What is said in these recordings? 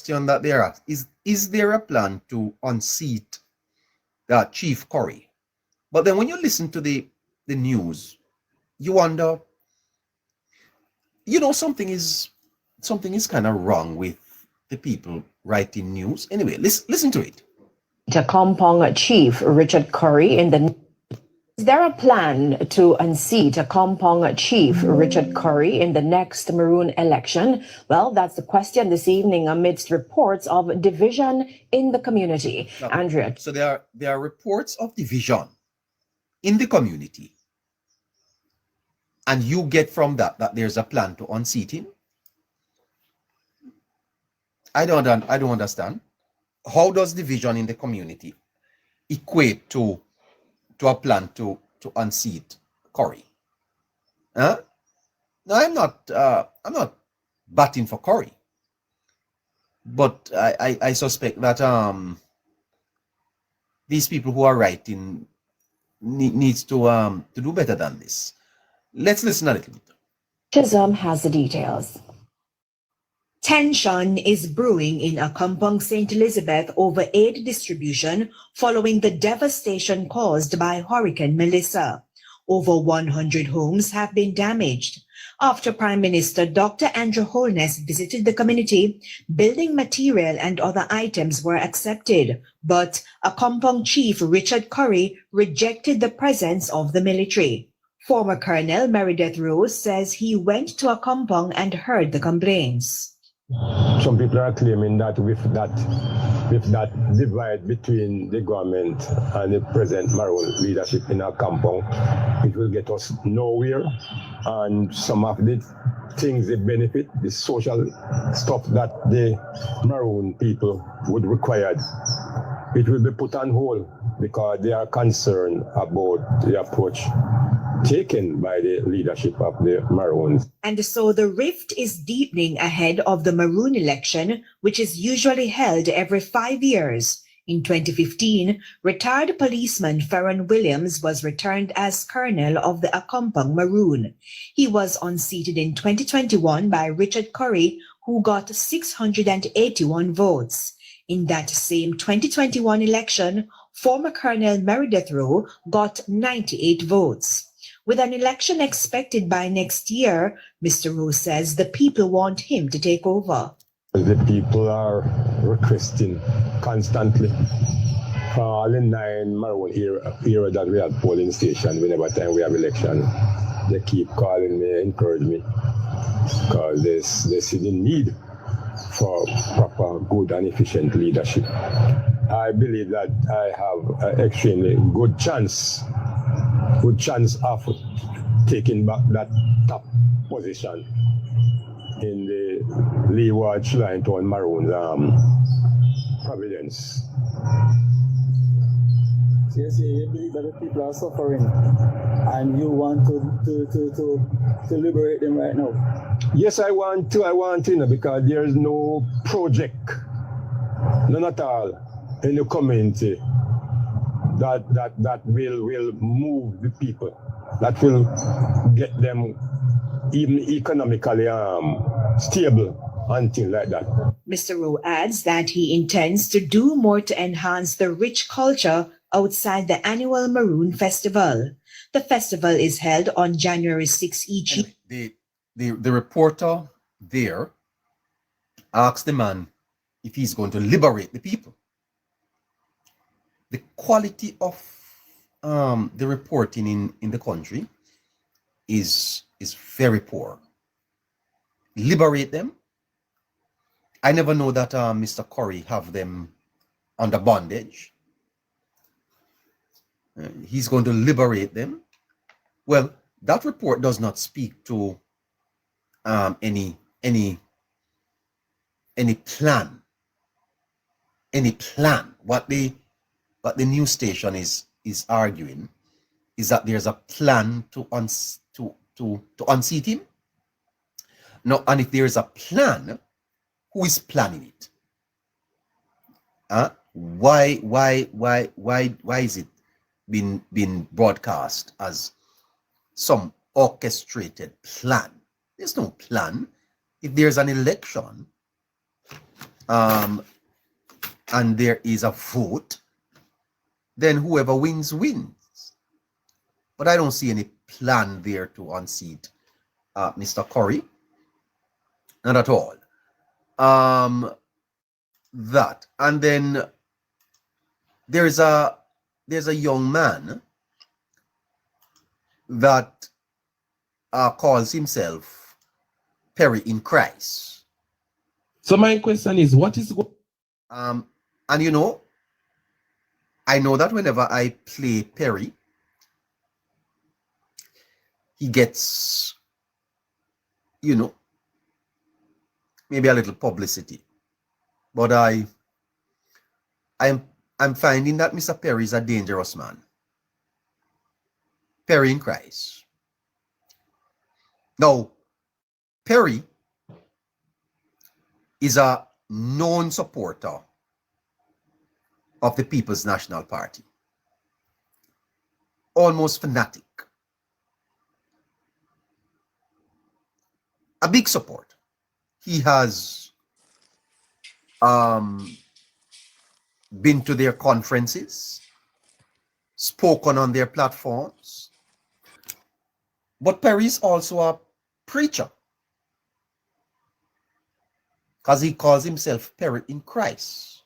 question that they're asked is there a plan to unseat Chief Curry? But then when you listen to the news, you wonder, something is kind of wrong with the people writing news. Anyway, listen to it. Kampong Chief Richard Curry Is there a plan to unseat Kampong Chief Richard Curry in the next Maroon election? Well, that's the question this evening amidst reports of division in the community. Now, Andrea. So there are reports of division in the community, and you get from that there's a plan to unseat him. I don't understand. How does division in the community equate to a plan to unseat Curry? Huh? No, I'm not batting for Curry, but I suspect that these people who are writing needs to do better than this. Let's listen a little bit. Chisholm has the details. Tension is brewing in Akampong St. Elizabeth over aid distribution following the devastation caused by Hurricane Melissa. Over 100 homes have been damaged. After Prime Minister Dr. Andrew Holness visited the community, building material and other items were accepted, but Akampong Chief Richard Curry rejected the presence of the military. Former Colonel Meredith Rose says he went to Akampong and heard the complaints. Some people are claiming that with that divide between the government and the present Maroon leadership in our kampong, it will get us nowhere. And some of the things they benefit, the social stuff that the Maroon people would require, it will be put on hold because they are concerned about the approach taken by the leadership of the Maroons. And so the rift is deepening ahead of the Maroon election, which is usually held every 5 years. In 2015, retired policeman Ferron Williams was returned as colonel of the Akampong Maroon. He was unseated in 2021 by Richard Curry, who got 681 votes. In that same 2021 election, former Colonel Meredith Rowe got 98 votes. With an election expected by next year, Mr. Rowe says the people want him to take over. The people are requesting constantly. For all the 9 Maroon era that we have polling station, whenever time we have election, they keep calling me, encourage me, because they see the need for proper, good and efficient leadership. I believe that I have an extremely good chance of taking back that top position in the Leeward Shrine Town Maroon providence. Yes, you believe that the people are suffering and you want to liberate them right now? Yes, I want to, because there is no project, none at all, in the community that will move the people, that will get them even economically stable and things like that. Mr. Rowe adds that he intends to do more to enhance the rich culture outside the annual Maroon Festival. The festival is held on January 6 each year. The reporter there asked the man if he's going to liberate the people. The quality of the reporting in the country is very poor. Liberate them? I never know that Mr. Curry have them under bondage. He's going to liberate them. Well, that report does not speak to any plan. Any plan. What the news station is arguing is that there's a plan to unseat him. No, and if there is a plan, who is planning it? Why is it been broadcast as some orchestrated plan? There's no plan. If there's an election, and there is a vote, then whoever wins, wins. But I don't see any plan there to unseat Mr. Curry. Not at all. That. And then there's a young man that calls himself Perry in Christ. So my question is, what is and you know, I know that whenever I play Perry, he gets, you know, maybe a little publicity. But I'm finding that Mr. Perry is a dangerous man. Perry in Christ. Now, Perry is a known supporter of the People's National Party. Almost fanatic. A big support. He has been to their conferences, spoken on their platforms. But Perry is also a preacher, because he calls himself Perry in Christ.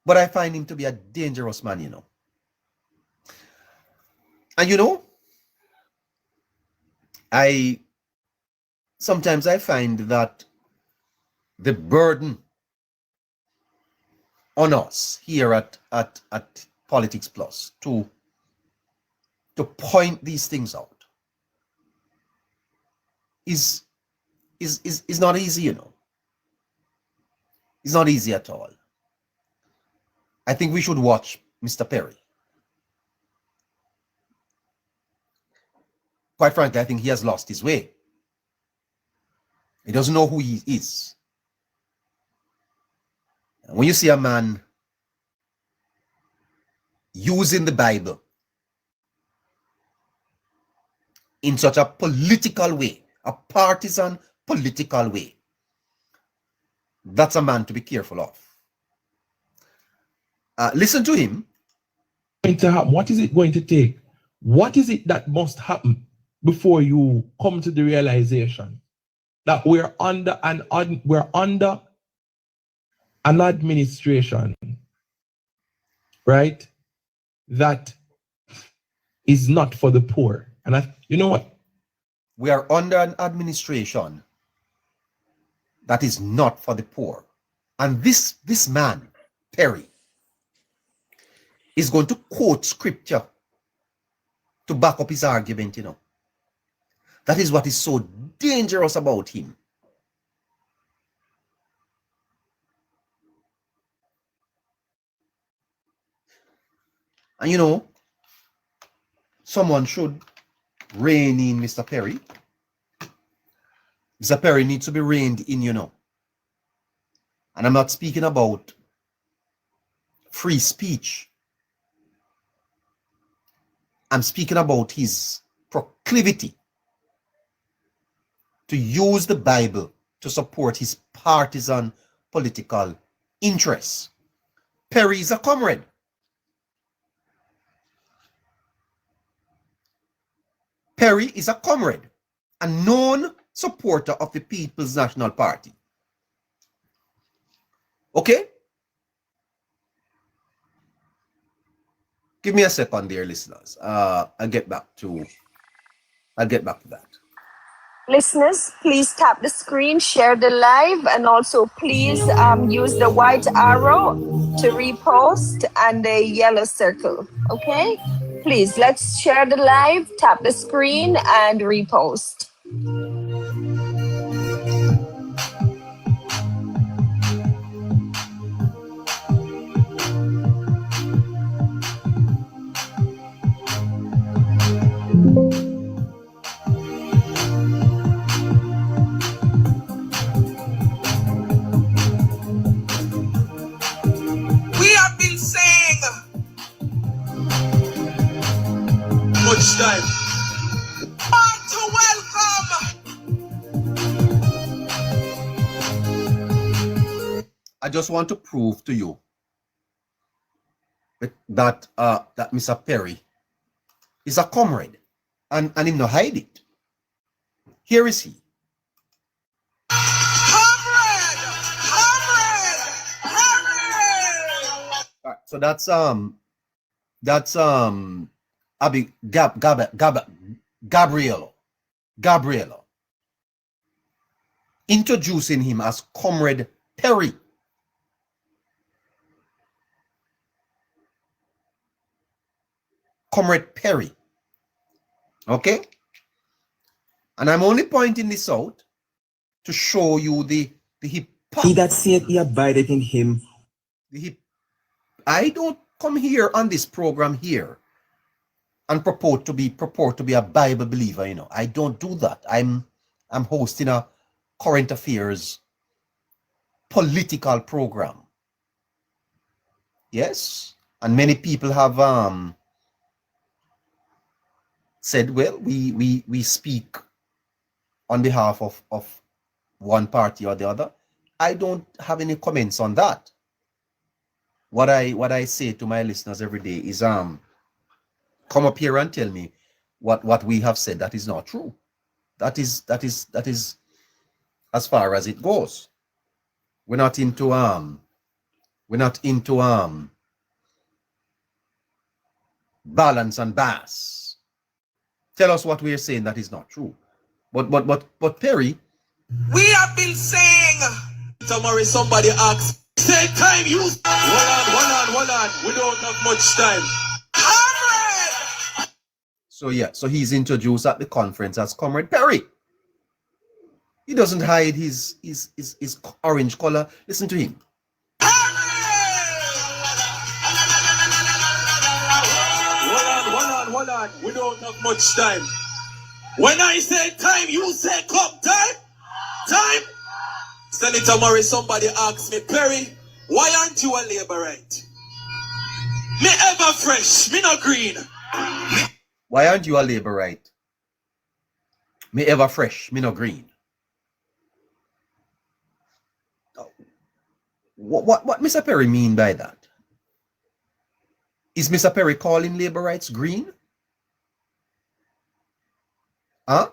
But I find him to be a dangerous man, you know. And you know, sometimes I find that the burden on us here at Politics Plus to point these things out is not easy, you know. It's not easy at all. I think we should watch Mr. Perry. Quite frankly, I think he has lost his way. He doesn't know who he is. And when you see a man using the Bible in such a political way, a partisan political way, that's a man to be careful of. Listen to him. What is it going to take? What is it that must happen before you come to the realization that we're under an administration, right, that is not for the poor? And you know what? We are under an administration that is not for the poor. And this man, Perry, is going to quote scripture to back up his argument, you know. That is what is so dangerous about him. And you know, someone should rein in Mr. Perry. Mr. Perry needs to be reined in, you know. And I'm not speaking about free speech. I'm speaking about his proclivity to use the Bible to support his partisan political interests. Perry is a comrade. Perry is a comrade, a known supporter of the People's National Party. Okay? Give me a second, dear listeners. I'll get back to that. Listeners, please tap the screen, share the live, and also please use the white arrow to repost and the yellow circle. Okay? Please, let's share the live, tap the screen, and repost. Time. Want to welcome I just want to prove to you that that Mr. Perry is a comrade, and him no hide it. Here is he. All right, so that's Gabrielo introducing him as Comrade Perry. Comrade Perry. Okay? And I'm only pointing this out to show you the hypocrisy. He that saith he abideth in him. I don't come here on this program here and purport to be a Bible believer, you know. I don't do that. I'm hosting a current affairs political program. Yes, and many people have said, well, we speak on behalf of one party or the other. I don't have any comments on that. What I say to my listeners every day is come up here and tell me what we have said that is not true. That is as far as it goes. We're not into balance and bass. Tell us what we're saying that is not true. But Perry, We have been saying. Tomorrow somebody asks. Same time you. Hold on. We don't have much time. so yeah, so he's introduced at the conference as Comrade Perry. He doesn't hide his orange color. Listen to him. Hold on. We don't have much time. When I say time, you say come. Time. Senator Murray, somebody asked me, Perry, why aren't you a Labourite? Me ever fresh, me no green. Why aren't you a Labourite? Me ever fresh, me no green. What Mr. Perry mean by that? Is Mr. Perry calling Labourites green? Huh?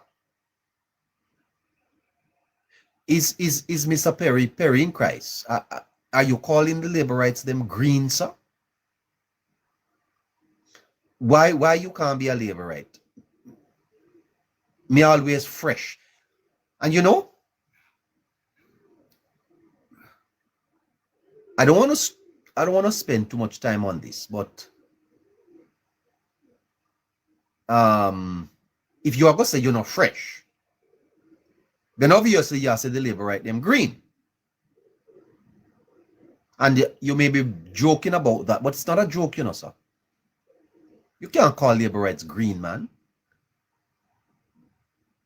Is Mr. Perry in Christ? Are you calling the Labourites them green, sir? Why you can't be a Labourite? Me always fresh. And you know, I don't want to spend too much time on this, but if you are going to say you're not fresh, then obviously you say the Labourite them green. And you may be joking about that, but it's not a joke, you know, sir. You can't call Labourites green, man.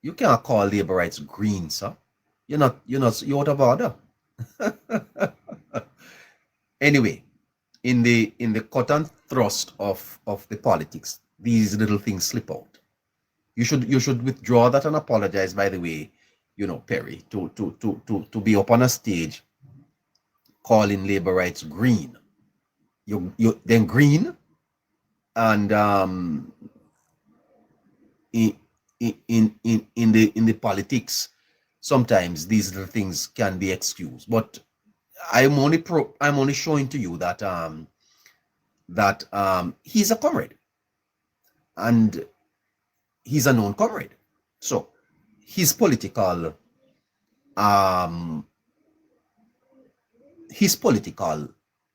You can't call Labourites green, sir. You're out of order. Anyway, in the cut and thrust of the politics, these little things slip out. You should withdraw that and apologize, by the way, you know, Perry, to be up on a stage calling Labourites green. You then green, and in the politics, sometimes these little things can be excused. But I'm only showing to you that he's a comrade, and he's a known comrade. So his political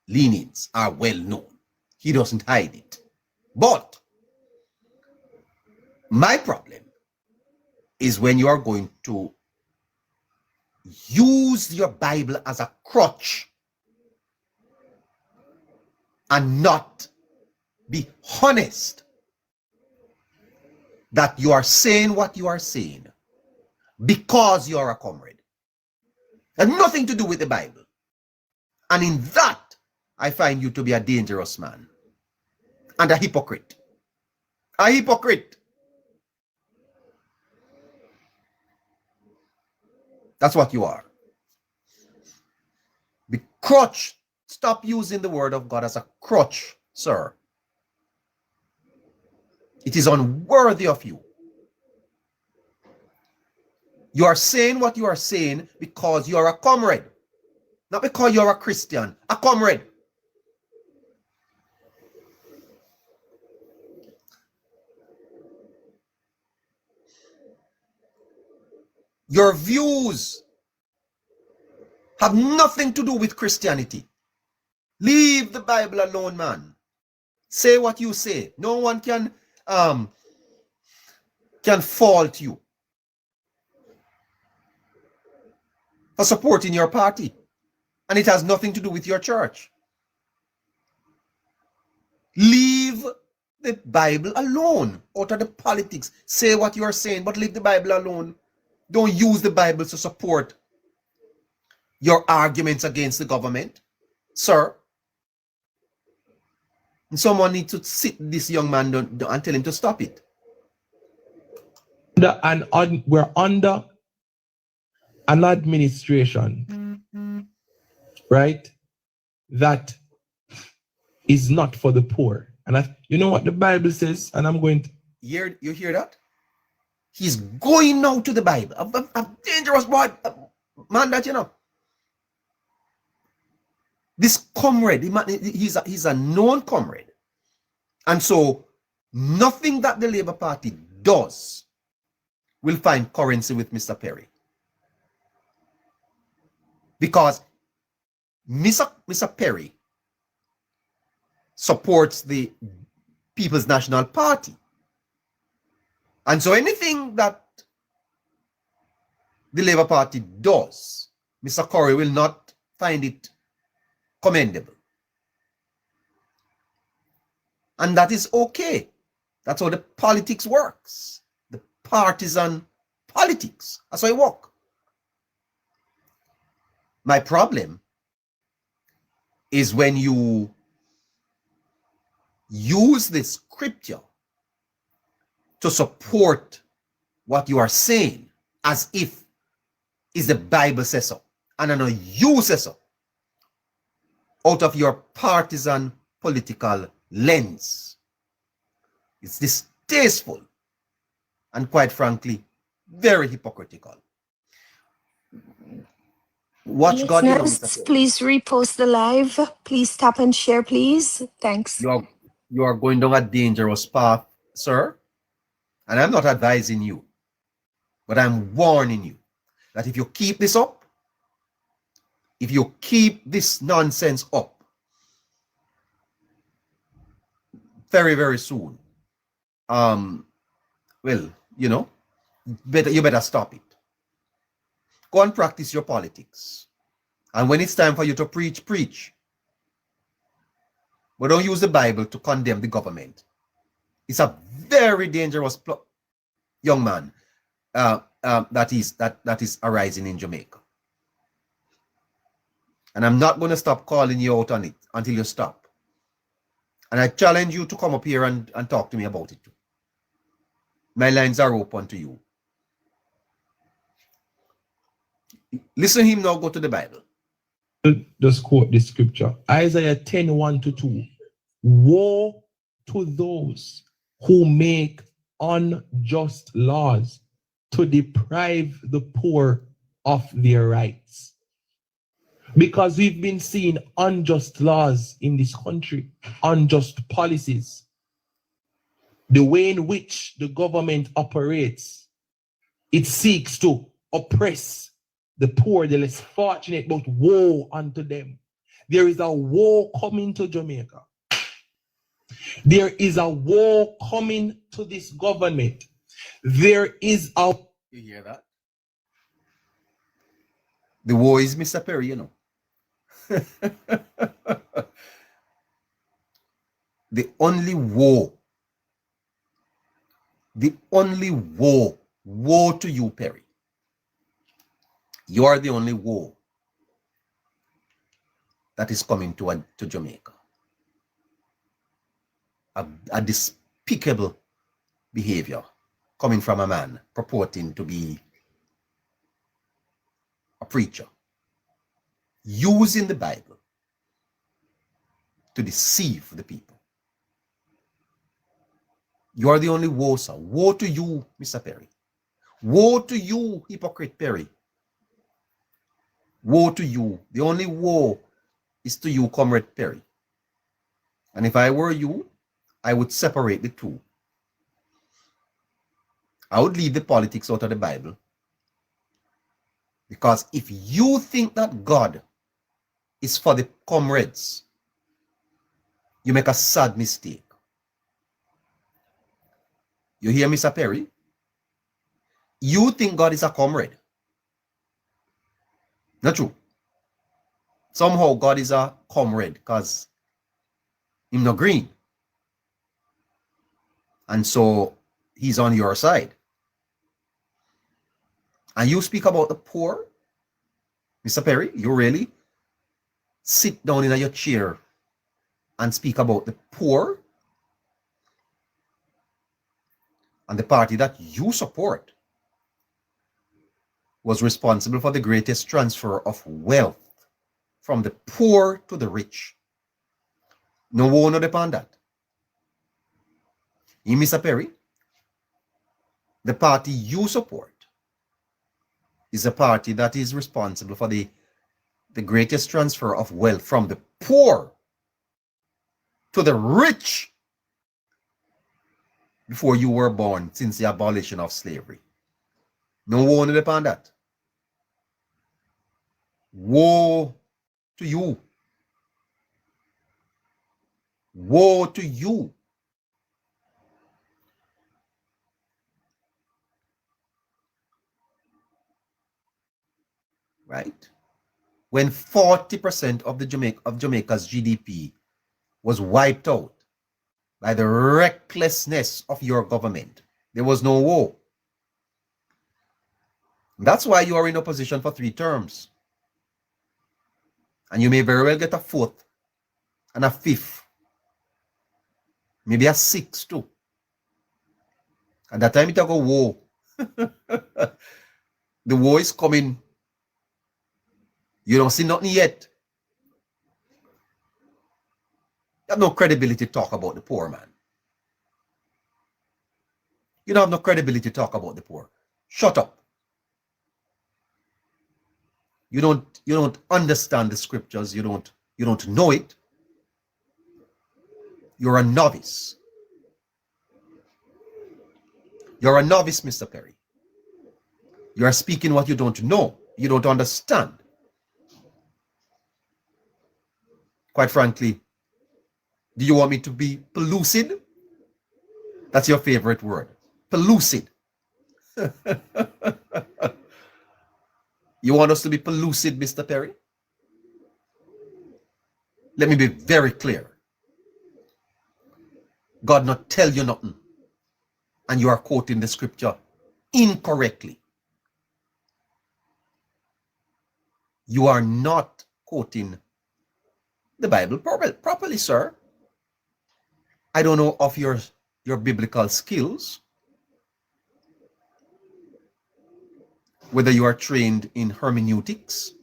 leanings are well known. He doesn't hide it. But my problem is when you are going to use your Bible as a crutch and not be honest that you are saying what you are saying because you are a comrade. It has nothing to do with the Bible. And in that, I find you to be a dangerous man and a hypocrite. A hypocrite. That's what you are. crutch. Stop using the word of God as a crutch, sir. It is unworthy of you. You are saying what you are saying because you are a comrade, not because you are a Christian, a comrade. Your views have nothing to do with Christianity. Leave the Bible alone, man. Say what you say. No one can fault you for supporting your party. And it has nothing to do with your church. Leave the Bible alone out of the politics. Say what you are saying, but leave the Bible alone. Don't use the Bible to support your arguments against the government, sir. And someone needs to sit this young man down and tell him to stop it. We're under an administration, right, that is not for the poor. And you know what the Bible says? And I'm going to... You hear that? He's going now to the Bible. A dangerous boy, man that, you know. This comrade, he's a known comrade. And so nothing that the Labour Party does will find currency with Mr. Perry. Because Mr. Perry supports the People's National Party. And so anything that the Labour Party does, Mr. Curry will not find it commendable. And that is okay. That's how the politics works. The partisan politics. That's how it works. My problem is when you use the scripture to support what you are saying as if is the Bible says so. And I know you say so. Out of your partisan political lens. It's distasteful and quite frankly, very hypocritical. Watch God. Listeners, please repost the live. Please tap and share, please. Thanks. You are going down a dangerous path, sir. And I'm not advising you, but I'm warning you that if you keep this up, if you keep this nonsense up, very, very soon, well, you know, you better stop it. Go and practice your politics. And when it's time for you to preach, preach. But don't use the Bible to condemn the government. It's a very dangerous young man that is arising in Jamaica. And I'm not going to stop calling you out on it until you stop. And I challenge you to come up here and talk to me about it too. My lines are open to you. Listen to him now, go to the Bible. Just quote the scripture. Isaiah 10, 1-2. Woe to those who make unjust laws to deprive the poor of their rights. Because we've been seeing unjust laws in this country, unjust policies. The way in which the government operates, it seeks to oppress the poor, the less fortunate, but woe unto them. There is a woe coming to Jamaica. There is a woe coming to this government. There is a... You hear that? The woe is Mr. Perry, you know. The only woe to you, Perry. You are the only woe that is coming to Jamaica. A despicable behavior coming from a man purporting to be a preacher, using the Bible to deceive the people. You are the only woe, sir. Woe to you, Mr. Perry. Woe to you, hypocrite Perry. Woe to you. The only woe is to you, Comrade Perry. And if I were you, I would separate the two. I would leave the politics out of the Bible. Because if you think that God is for the comrades, you make a sad mistake. You hear, Mr. Perry? You think God is a comrade. Not true. Somehow God is a comrade because he's not green. And so he's on your side. And you speak about the poor, Mr. Perry, you really sit down in your chair and speak about the poor and the party that you support was responsible for the greatest transfer of wealth from the poor to the rich. No one would upon that. You, Mr. Perry, the party you support is a party that is responsible for the greatest transfer of wealth from the poor to the rich before you were born, since the abolition of slavery. No one would upon that. Woe to you. Woe to you. Right? When 40% of Jamaica's GDP was wiped out by the recklessness of your government, there was no war. That's why you are in opposition for 3 terms. And you may very well get a 4th and a 5th, maybe a 6th too. At that time, it will go war. The war is coming. You don't see nothing yet. You have no credibility to talk about the poor, man. You don't have no credibility to talk about the poor. Shut up. You don't understand the scriptures. You don't know it. You're a novice. You're a novice, Mr. Perry. You are speaking what you don't know. You don't understand. Quite frankly, do you want me to be pellucid? That's your favorite word. Pellucid. You want us to be pellucid, Mr. Perry? Let me be very clear. God not tell you nothing, and you are quoting the scripture incorrectly. You are not quoting the Bible properly, sir. I don't know of your biblical skills, whether you are trained in hermeneutics,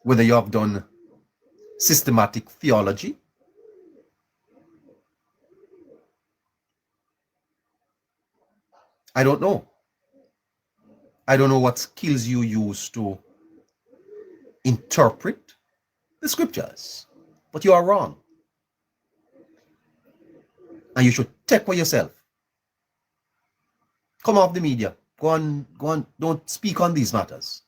whether you have done systematic theology. I don't know. I don't know what skills you use to interpret the scriptures, but you are wrong. And you should take for yourself. Come off the media. Go on, don't speak on these matters.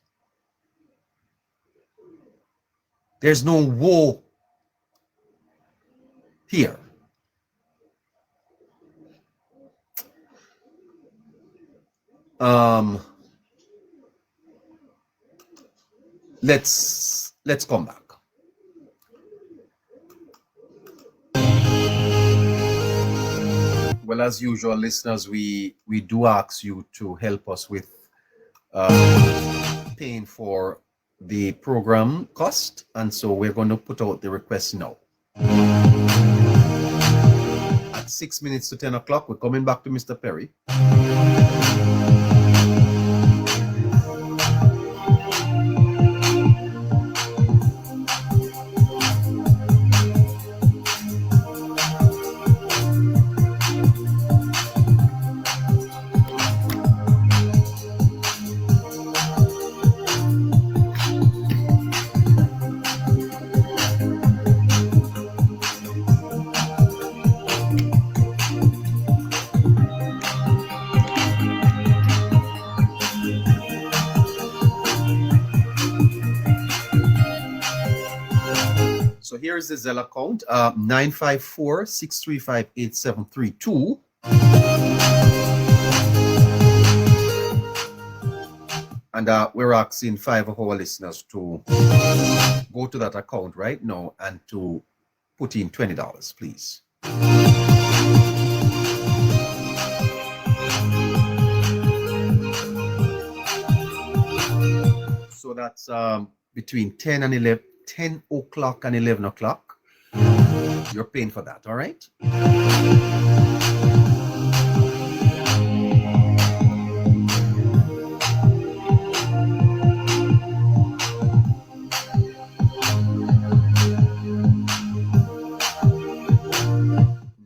There's no war here. Let's come back. Well, as usual, listeners, we do ask you to help us with paying for the program cost, and so we're going to put out the request now. At 6 minutes to 10 o'clock, we're coming back to Mr. Perry. here's the Zelle account, 954-635-8732. And we're asking 5 of our listeners to go to that account right now and to put in $20, please. So that's between 10 o'clock and 11 o'clock. You're paying for that, all right?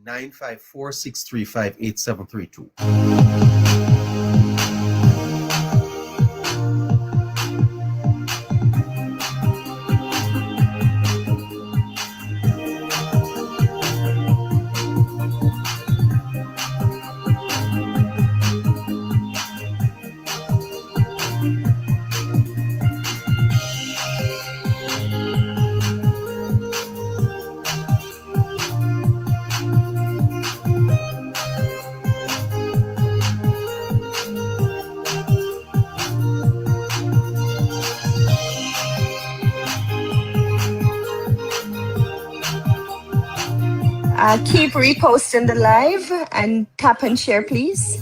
954-635-8732. Keep reposting the live and tap and share, please.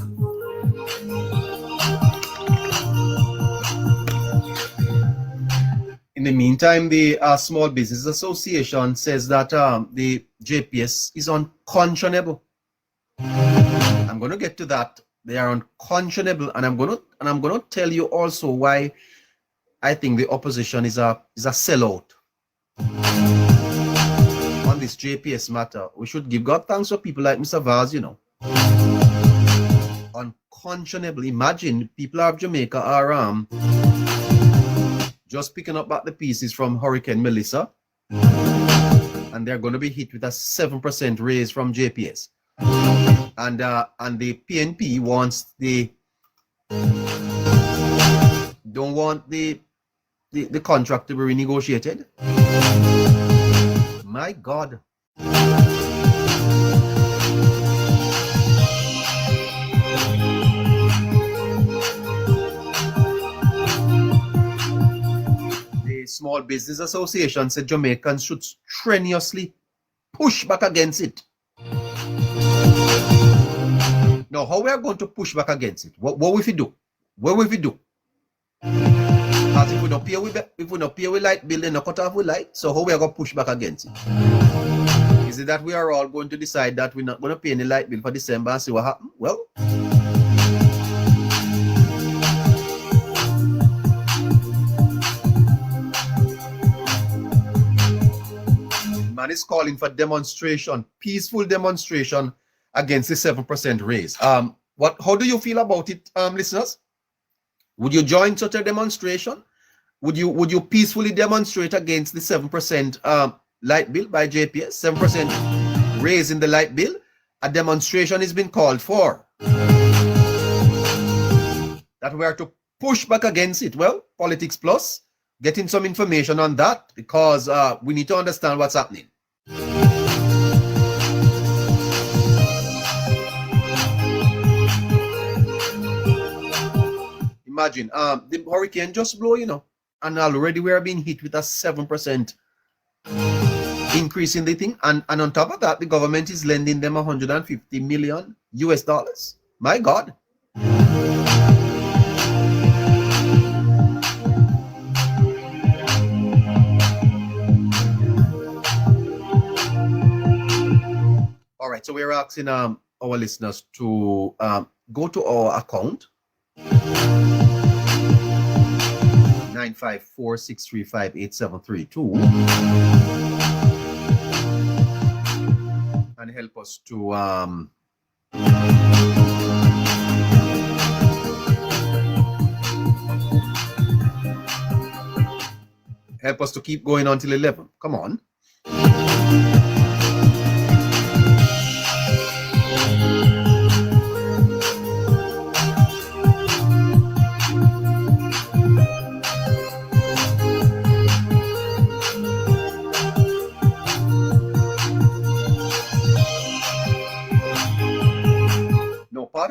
In the meantime, the Small Business Association says that the JPS is unconscionable. I'm going to get to that. They are unconscionable, and I'm going to tell you also why I think the opposition is a sellout. On this JPS matter, we should give God thanks for people like Mr. Vaz, you know. Unconscionable. Imagine people of Jamaica are just picking up back the pieces from Hurricane Melissa, and they're going to be hit with a 7% raise from JPS. And the PNP don't want the contract to be renegotiated. My God. The Small Business Association said Jamaicans should strenuously push back against it. Now, how we are going to push back against it? What will we do? What will we do? Because if we don't pay with light bill, then no cut off with light. So how we are going to push back against it? Is it that we are all going to decide that we're not going to pay any light bill for December and see what happens? Well, man is calling for demonstration, peaceful demonstration against the 7% raise. How do you feel about it, listeners? Would you join such a demonstration? Would you peacefully demonstrate against the 7% light bill by JPS? 7% raise in the light bill? A demonstration has been called for. That we are to push back against it. Well, Politics Plus, getting some information on that, because we need to understand what's happening. Imagine, the hurricane just blew, you know, and already we are being hit with a 7% increase in the thing. And on top of that, the government is lending them $150 million US. My God. All right, so we're asking our listeners to go to our account. 954-635-8732 and help us to keep going until 11. Come on.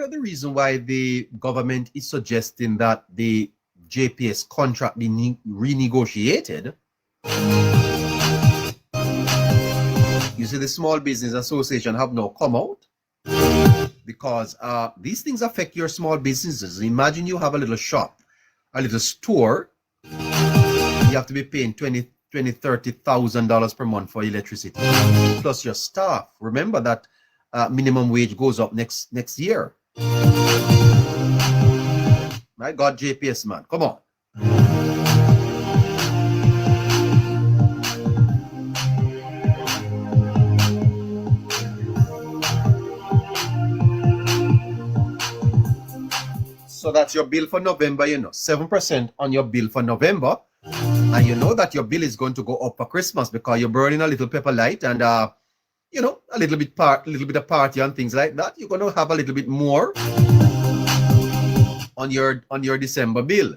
of the reasons why the government is suggesting that the JPS contract be renegotiated. You see, the Small Business Association have now come out because these things affect your small businesses. Imagine you have a little shop, a little store. You have to be paying $30,000 per month for electricity, plus your staff. Remember that minimum wage goes up next year. My God, JPS man, come on. So that's your bill for November, 7% on your bill for November. And you know that your bill is going to go up for Christmas because you're burning a little pepper light and, a little bit of party and things like that. You're going to have a little bit more on your December bill.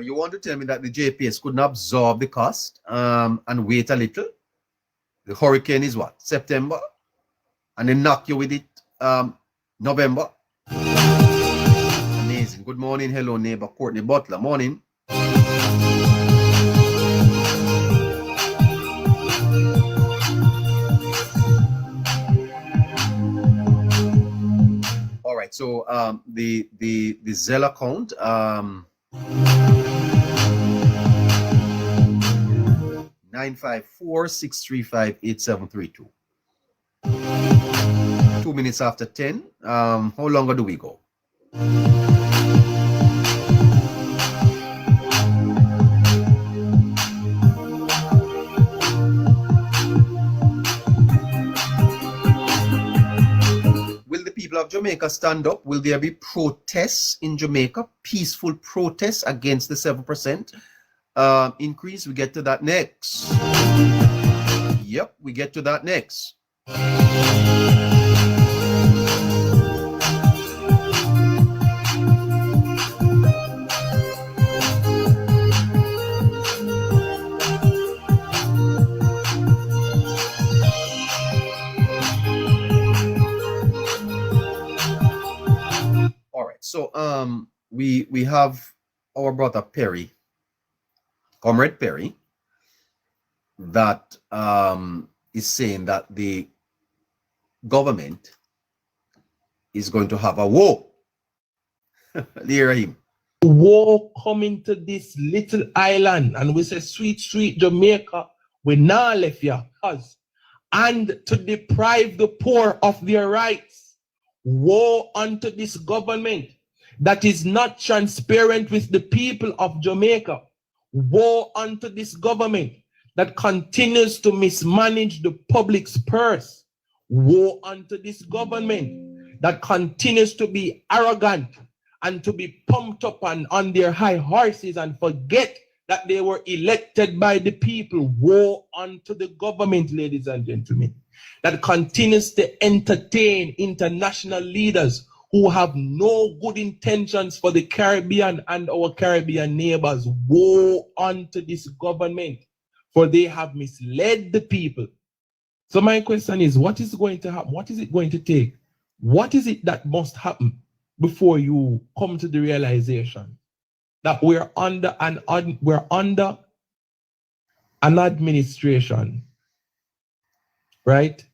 You want to tell me that the JPS couldn't absorb the cost and wait a little? The hurricane is what? September? And then knock you with it November? Amazing. Good morning. Hello, neighbor Courtney Butler. Morning. All right. So the Zelle account 954-635-8732. 2 minutes after 10. How longer do we go? Will the people of Jamaica stand up? Will there be protests in Jamaica? Peaceful protests against the 7% increase? We get to that next. Yep, we get to that next. All right, so we have our brother Perry, Comrade Perry, that is saying that the government is going to have a war. Hear him. War coming to this little island, and we say, sweet Jamaica, we now left here, and to deprive the poor of their rights. Woe unto this government that is not transparent with the people of Jamaica. Woe unto this government that continues to mismanage the public's purse. Woe unto this government that continues to be arrogant and to be pumped up on their high horses and forget that they were elected by the people. Woe unto the government, ladies and gentlemen, that continues to entertain international leaders who have no good intentions for the Caribbean and our Caribbean neighbors. Woe unto this government, for they have misled the people. So my question is, what is going to happen? What is it going to take? What is it that must happen before you come to the realization that we're under an administration, right,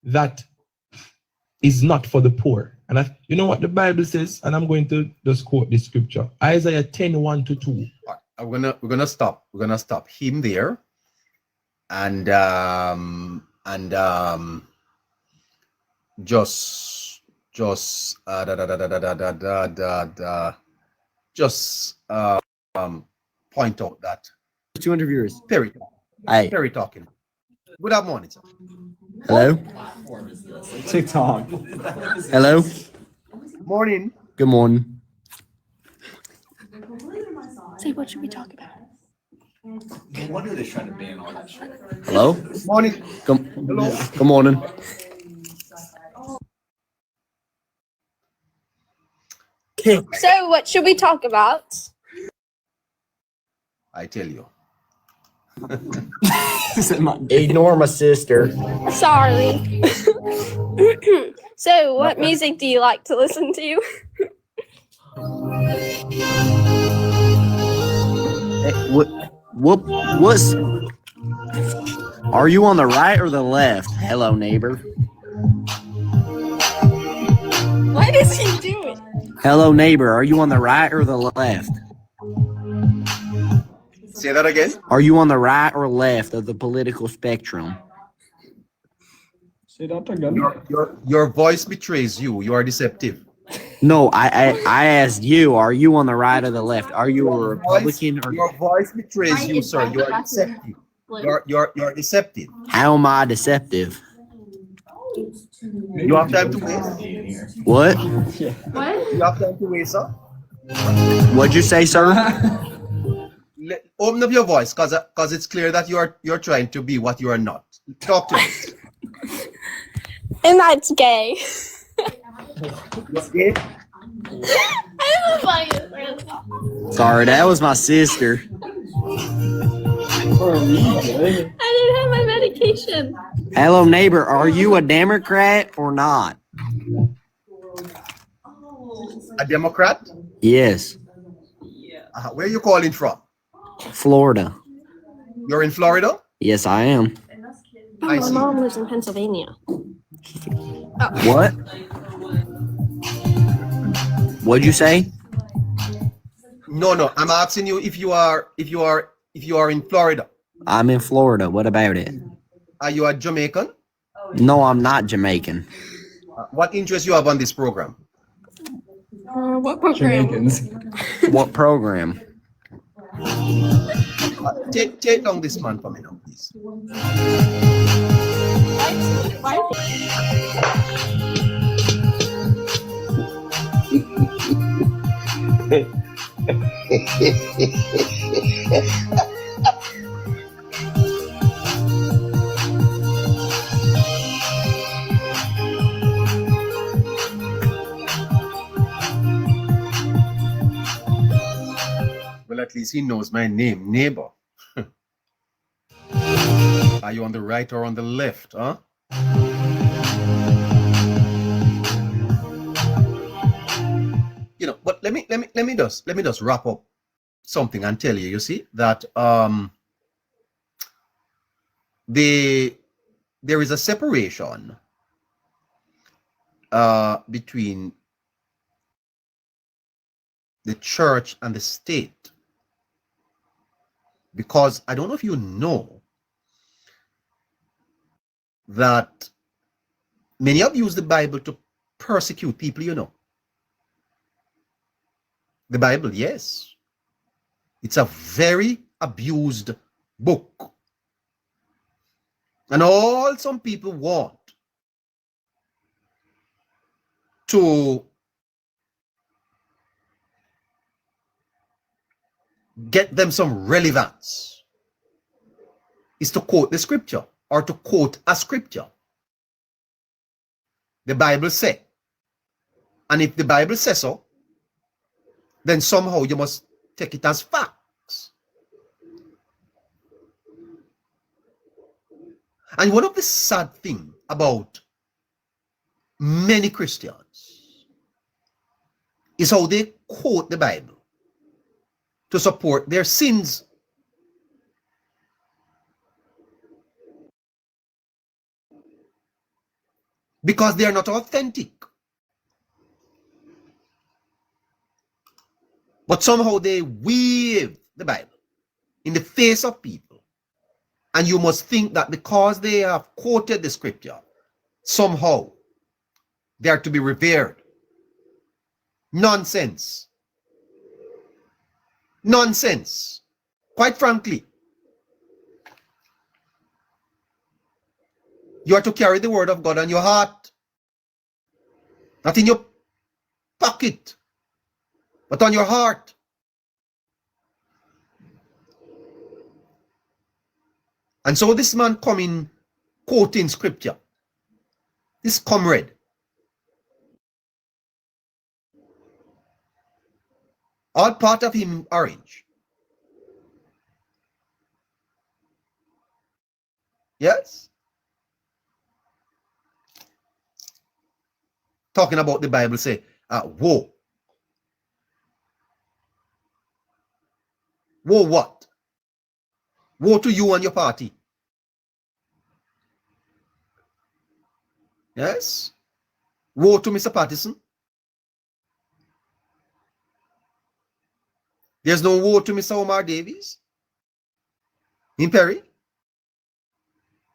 that is not for the poor? And you know what the Bible says, and I'm going to just quote the scripture, Isaiah 10:1-2. We're gonna stop him there, and just point out that 200 viewers. Perry talking. Good morning, sir. Hello. TikTok. Hello. Morning. Good morning. Say, what should we talk about? No wonder they're trying to ban all that shit. Hello? Morning. Good, good morning. So, what should we talk about? I tell you. Ignore my sister. Sorry. So, what music do you like to listen to? What's... Are you on the right or the left? Hello, neighbor. What is he doing? Hello, neighbor. Are you on the right or the left? Say that again. Are you on the right or left of the political spectrum? Say that again. Your voice betrays you. You are deceptive. No, I asked you, are you on the right or the left? Are you a Republican or... Your voice betrays you, sir. You are deceptive. You're deceptive. How am I deceptive? You have time to waste? What? You have time to waste, sir? What'd you say, sir? Open up your voice, cause it's clear that you're trying to be what you are not. Talk to me. And that's gay. You're gay? Sorry, that was my sister. I didn't have my medication. Hello, neighbor. Are you a Democrat or not? A Democrat? Yes. Where are you calling from? Florida. You're in Florida? Yes, I am. My mom lives in Pennsylvania. What? What'd you say? No. I'm asking you if you are in Florida. I'm in Florida. What about it? Are you a Jamaican? No, I'm not Jamaican. What interest you have on this program? What program? Jamaicans. What program? Take down this man for me now, please. Well, at least he knows my name, Neighbour. Are you on the right or on the left, huh? You know, but let me just wrap up something and tell you. You see that there is a separation between the church and the state, because I don't know if you know that many have used the Bible to persecute people, you know. The Bible, yes. It's a very abused book. And all some people want to get them some relevance is to quote the scripture or to quote a scripture. The Bible says. And if the Bible says so, then somehow you must take it as facts. And one of the sad things about many Christians is how they quote the Bible to support their sins. Because they are not authentic. But somehow they weave the Bible in the face of people. And you must think that because they have quoted the scripture, somehow they are to be revered. Nonsense. Nonsense. Quite frankly, you are to carry the word of God on your heart, not in your pocket, but on your heart. And so this man coming quoting scripture, this comrade, all part of him orange. Yes? Talking about the Bible say, woe. Woe what? Woe to you and your party. Yes? Woe to Mr. Patterson. There's no woe to Mr. Omar Davies in Perry.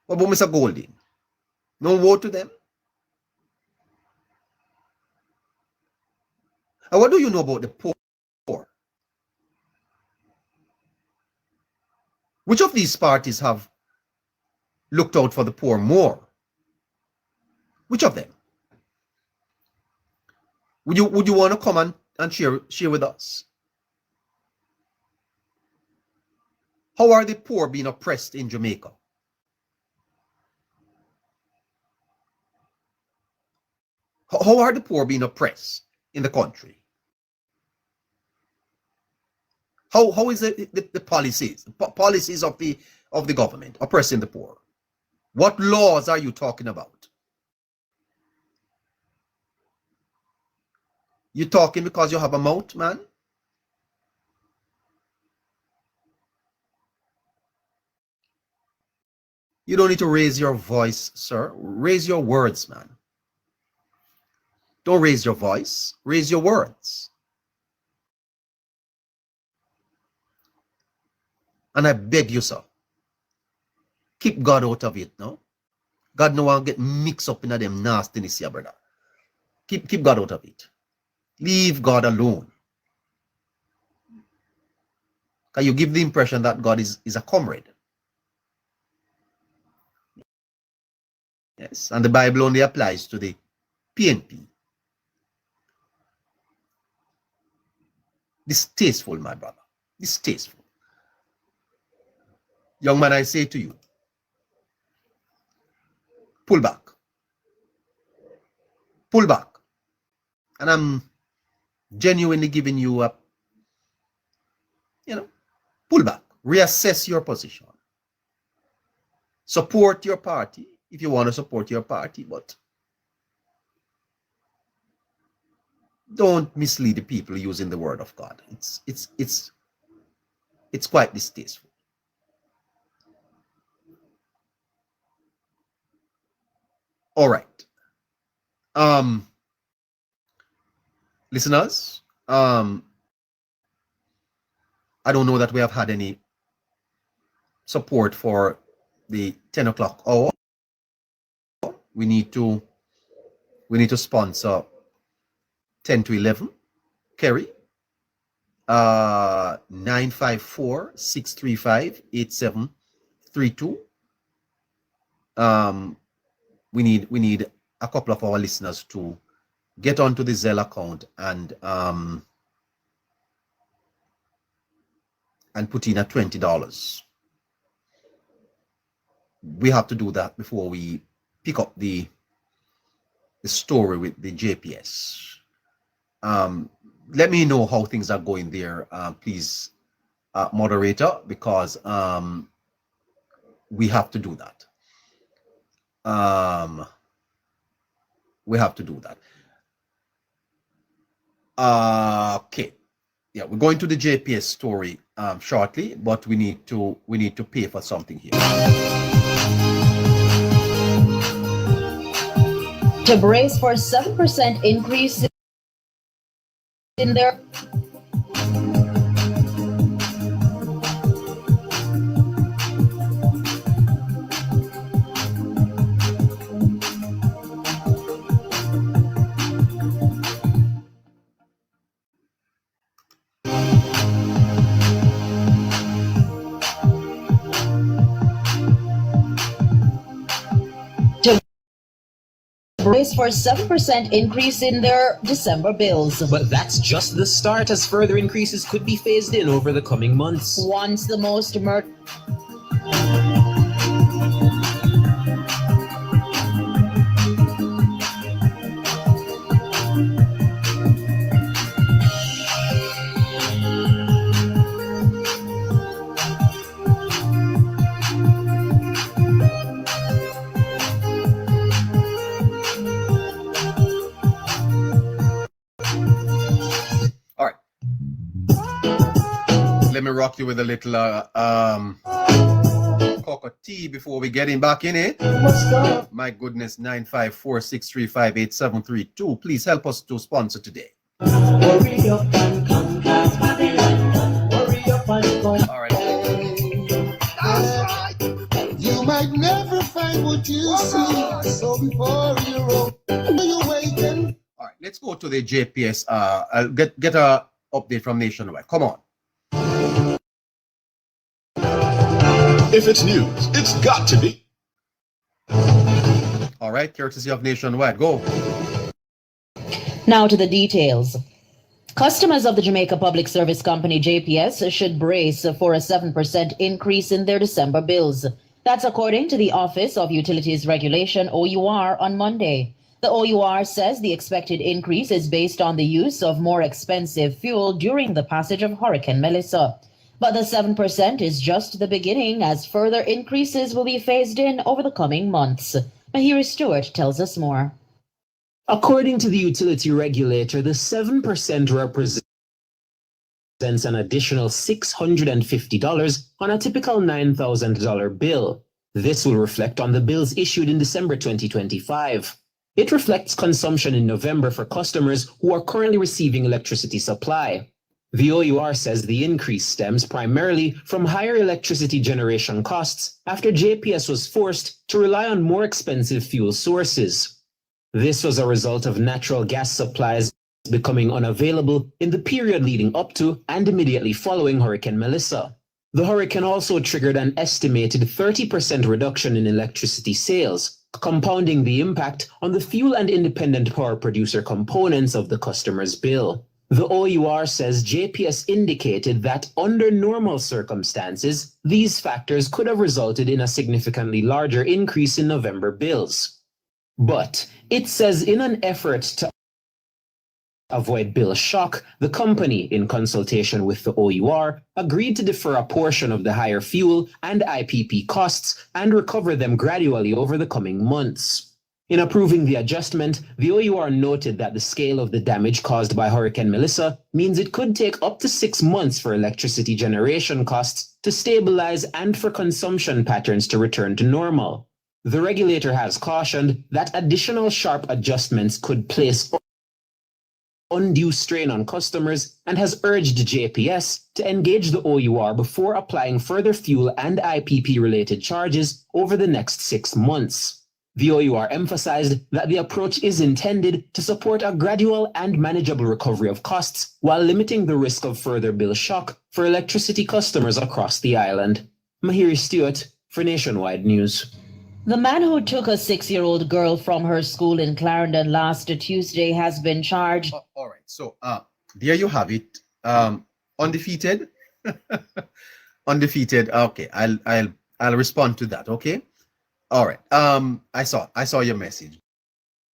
What about Mr. Golding? No woe to them. And what do you know about the poor? Which of these parties have looked out for the poor more? Which of them? Would you want to come and share with us? How are the poor being oppressed in Jamaica? How are the poor being oppressed in the country? How is the policies of the government oppressing the poor? What laws are you talking about? You talking because you have a mouth, man? You don't need to raise your voice, sir. Raise your words, man. Don't raise your voice. Raise your words. And I beg you, sir, keep God out of it now. God no one get mixed up in them nastiness here, brother. Keep God out of it. Leave God alone. Because you give the impression that God is a comrade. Yes, and the Bible only applies to the PNP. Distasteful, my brother. Distasteful. Young man, I say to you, pull back. Pull back. And I'm genuinely giving you a, pull back. Reassess your position. Support your party if you want to support your party, but don't mislead the people using the word of God. It's quite distasteful. All right. Listeners, I don't know that we have had any support for the 10 o'clock hour. We need to sponsor 10 to 11. Kerry, 954-635-8732. We need a couple of our listeners to get onto the Zelle account and put in at $20. We have to do that before we pick up the story with the JPS. Let me know how things are going there, please, moderator, because we have to do that. We have to do that. Okay. Yeah, we're going to the JPS story shortly, but we need to pay for something here. To brace for 7% increase in their brace for 7% increase in their December bills. But that's just the start, as further increases could be phased in over the coming months. Once the most let me rock you with a little cup of tea before we get in back in it. My goodness, 954-635-8732. Please help us to sponsor today. Hurry up and conquer Babylon. Hurry up and conquer. All right. That's right. You might never find what you see. So before you awaken. All right, let's go to the JPS. I'll get a update from Nationwide. Come on. If it's news, it's got to be. All right, courtesy of Nationwide. Go. Now to the details. Customers of the Jamaica Public Service Company, JPS, should brace for a 7% increase in their December bills. That's according to the Office of Utilities Regulation, OUR, on Monday. The OUR says the expected increase is based on the use of more expensive fuel during the passage of Hurricane Melissa. But the 7% is just the beginning, as further increases will be phased in over the coming months. Mahiri Stewart tells us more. According to the utility regulator, the 7% represents an additional $650 on a typical $9,000 bill. This will reflect on the bills issued in December 2025. It reflects consumption in November for customers who are currently receiving electricity supply. The OUR says the increase stems primarily from higher electricity generation costs after JPS was forced to rely on more expensive fuel sources. This was a result of natural gas supplies becoming unavailable in the period leading up to and immediately following Hurricane Melissa. The hurricane also triggered an estimated 30% reduction in electricity sales, compounding the impact on the fuel and independent power producer components of the customer's bill. The OUR says JPS indicated that under normal circumstances, these factors could have resulted in a significantly larger increase in November bills. But it says in an effort to avoid bill shock, the company, in consultation with the OUR, agreed to defer a portion of the higher fuel and IPP costs and recover them gradually over the coming months. In approving the adjustment, the OUR noted that the scale of the damage caused by Hurricane Melissa means it could take up to 6 months for electricity generation costs to stabilize and for consumption patterns to return to normal. The regulator has cautioned that additional sharp adjustments could place undue strain on customers and has urged JPS to engage the OUR before applying further fuel and IPP-related charges over the next 6 months. The OUR emphasized that the approach is intended to support a gradual and manageable recovery of costs while limiting the risk of further bill shock for electricity customers across the island. Mahiri Stewart for Nationwide News. The man who took a 6-year-old girl from her school in Clarendon last Tuesday has been charged. All right, so there you have it. Undefeated. Undefeated. Okay, I'll respond to that. Okay. All right. I saw your message.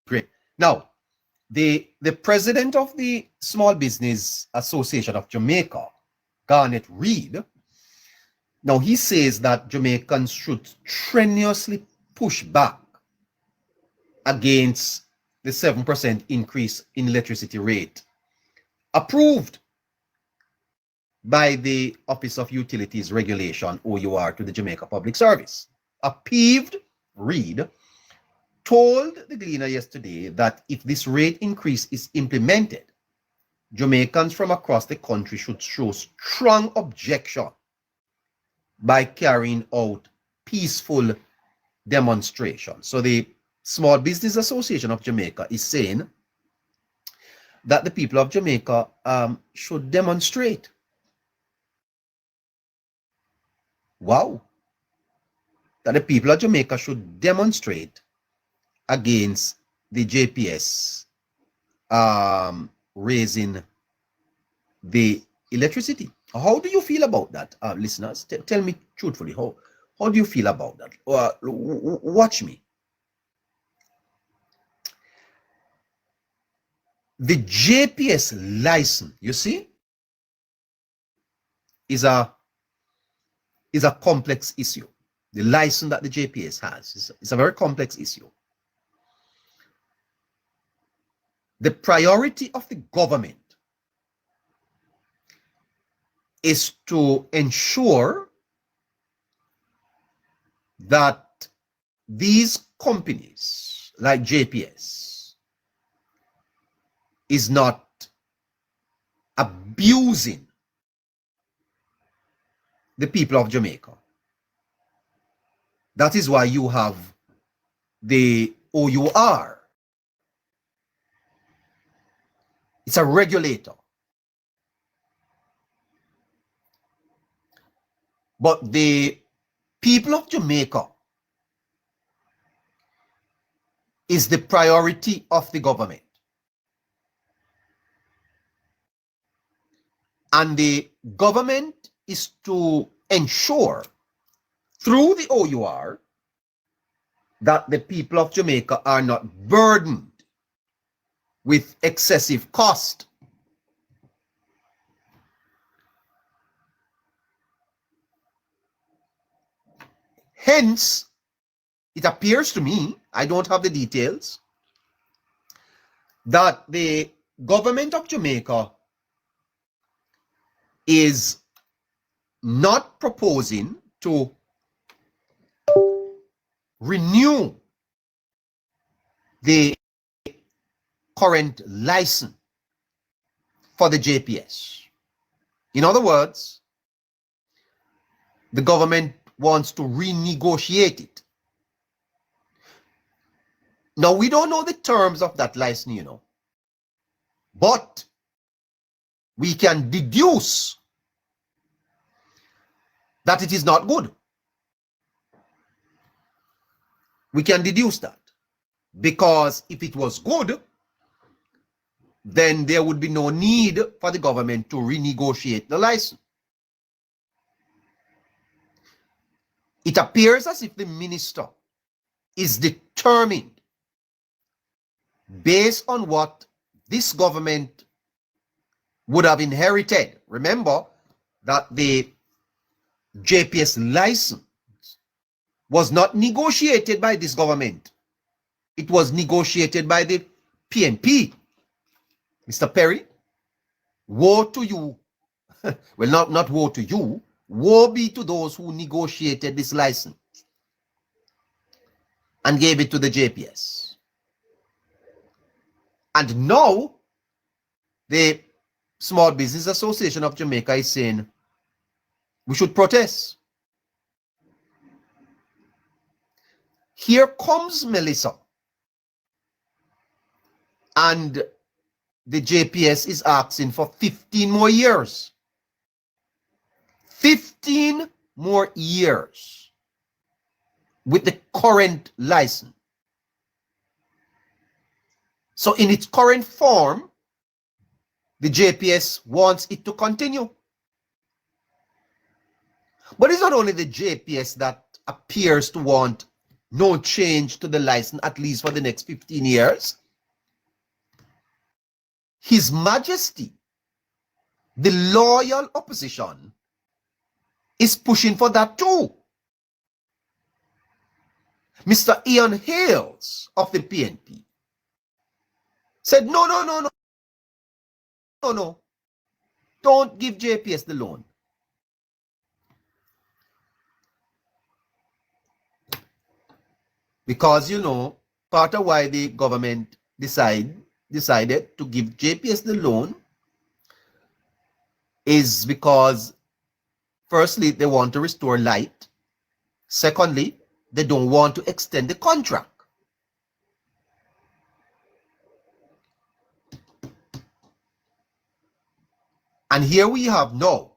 Great. Now, the president of the Small Business Association of Jamaica, Garnet Reed, now he says that Jamaicans should strenuously push back against the 7% increase in electricity rate approved by the Office of Utilities Regulation, OUR, to the Jamaica Public Service. A peeved Reed told the Gleaner yesterday that if this rate increase is implemented, Jamaicans from across the country should show strong objection by carrying out peaceful demonstrations. So the Small Business Association of Jamaica is saying that the people of Jamaica should demonstrate. Wow. That the people of Jamaica should demonstrate against the JPS raising the electricity. How do you feel about that, listeners? Tell me truthfully, how do you feel about that? Watch me. The JPS license, you see, is a complex issue. The license that the JPS has is a very complex issue. The priority of the government is to ensure that these companies like JPS is not abusing the people of Jamaica. That is why you have the OUR. It's a regulator. But the people of Jamaica is the priority of the government. And the government is to ensure through the OUR that the people of Jamaica are not burdened with excessive cost. Hence, it appears to me, I don't have the details, that the government of Jamaica is not proposing to renew the current license for the JPS. In other words, the government wants to renegotiate it. Now, we don't know the terms of that license, you know, but we can deduce that it is not good. We can deduce that, because if it was good, then there would be no need for the government to renegotiate the license. It appears as if the minister is determined, based on what this government would have inherited. Remember that the JPS license was not negotiated by this government. It was negotiated by the PNP. Mr. Perry, woe to you. Well, not woe to you. Woe be to those who negotiated this license and gave it to the JPS. And now, the Small Business Association of Jamaica is saying we should protest. Here comes Melissa, and the JPS is asking for 15 more years. 15 more years with the current license. So in its current form, the JPS wants it to continue. But it's not only the JPS that appears to want no change to the license, at least for the next 15 years. His Majesty, the loyal opposition, is pushing for that too. Mr. Ian Hales of the PNP said, no, don't give JPS the loan. Because, you know, part of why the government decided to give JPS the loan is because, firstly, they want to restore light. Secondly, they don't want to extend the contract. And here we have now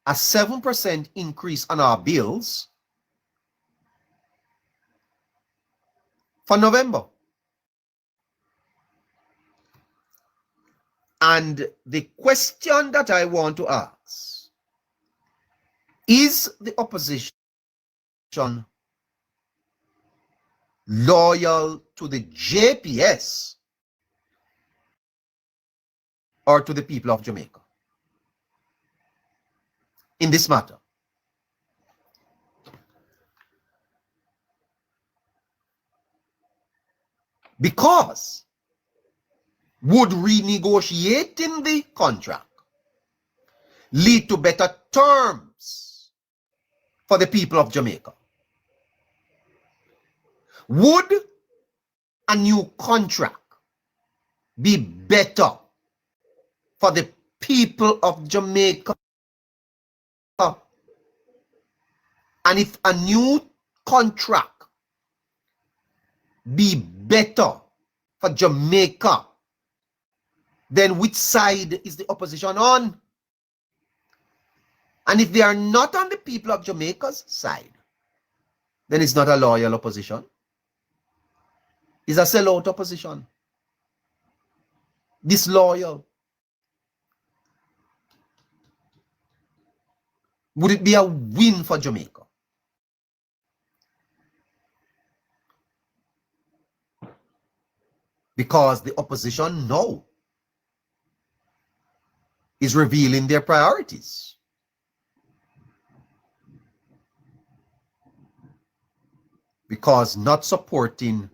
a 7% increase on our bills for November. And the question that I want to ask, is the opposition loyal to the JPS or to the people of Jamaica in this matter? Because would renegotiating the contract lead to better terms for the people of Jamaica? Would a new contract be better for the people of Jamaica? And if a new contract be better for Jamaica, then which side is the opposition on? And if they are not on the people of Jamaica's side, then it's not a loyal opposition. It's a sellout opposition. Disloyal. Would it be a win for Jamaica? Because the opposition now is revealing their priorities. Because not supporting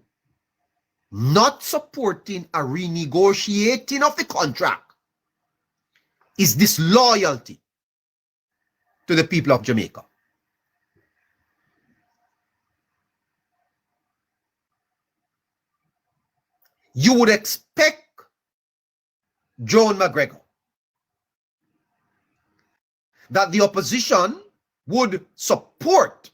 a renegotiating of the contract is disloyalty to the people of Jamaica. You would expect Joan McGregor that the opposition would support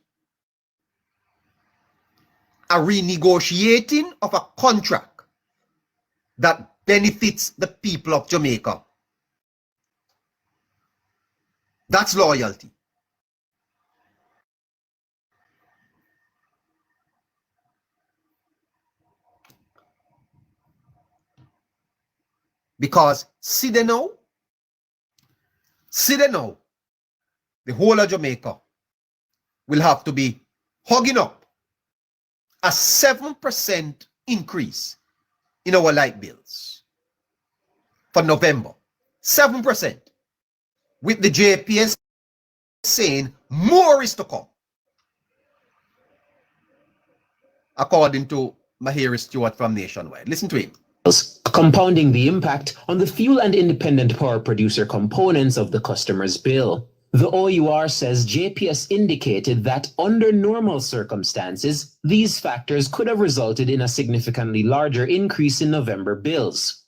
a renegotiating of a contract that benefits the people of Jamaica. That's loyalty. Because see they now, the whole of Jamaica will have to be hugging up a 7% increase in our light bills for November. 7%. With the JPS saying more is to come. According to Mahiri Stewart from Nationwide. Listen to him. Compounding the impact on the fuel and independent power producer components of the customer's bill. The OUR says JPS indicated that under normal circumstances, these factors could have resulted in a significantly larger increase in November bills.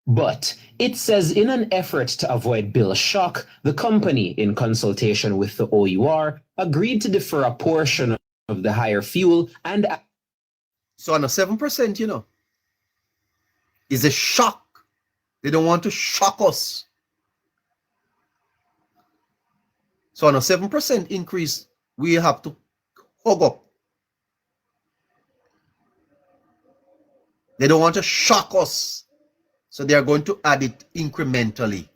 But it says in an effort to avoid bill shock, the company, in consultation with the OUR, agreed to defer a portion of the higher fuel and... So on a 7%, you know, is a shock. They don't want to shock us. So on a 7% increase, we have to hug up. They don't want to shock us. So they are going to add it incrementally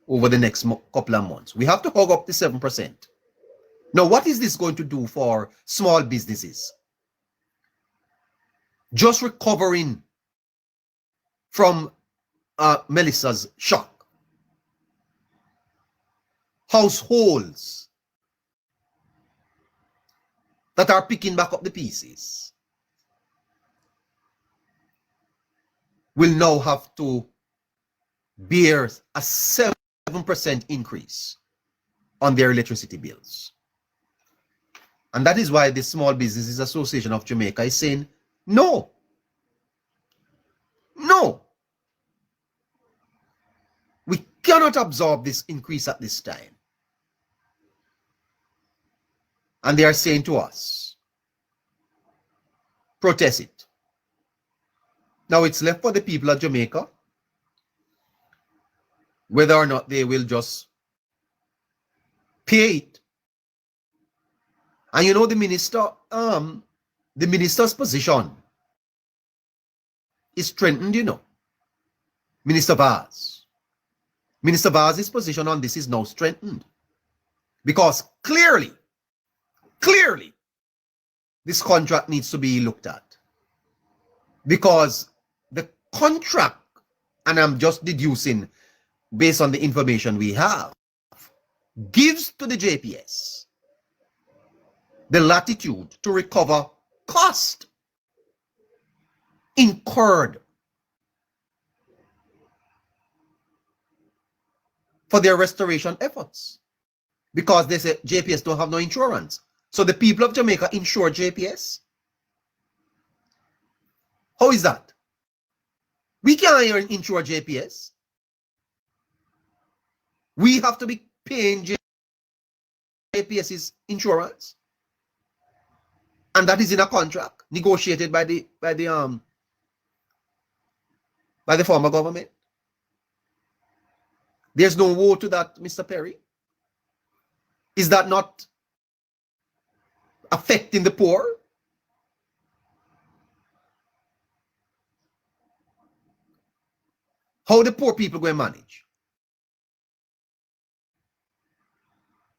over the next couple of months. We have to hug up the 7%. Now, what is this going to do for small businesses? Just recovering from Melissa's shock. Households that are picking back up the pieces will now have to bear a 7% increase on their electricity bills. And that is why the Small Businesses Association of Jamaica is saying, no. No. We cannot absorb this increase at this time. And they are saying to us, protest it. Now it's left for the people of Jamaica whether or not they will just pay it. And you know, the minister's position is strengthened, you know. Minister Vaz's position on this is now strengthened. Because clearly, this contract needs to be looked at. Because the contract, and I'm just deducing based on the information we have, gives to the JPS the latitude to recover cost incurred for their restoration efforts because they say JPS don't have no insurance. So the people of Jamaica insure JPS. How is that? We can't insure JPS. We have to be paying JPS's insurance, and that is in a contract negotiated by the former government. There's no woe to that, Mr. Perry. Is that not affecting the poor? How the poor people going to manage?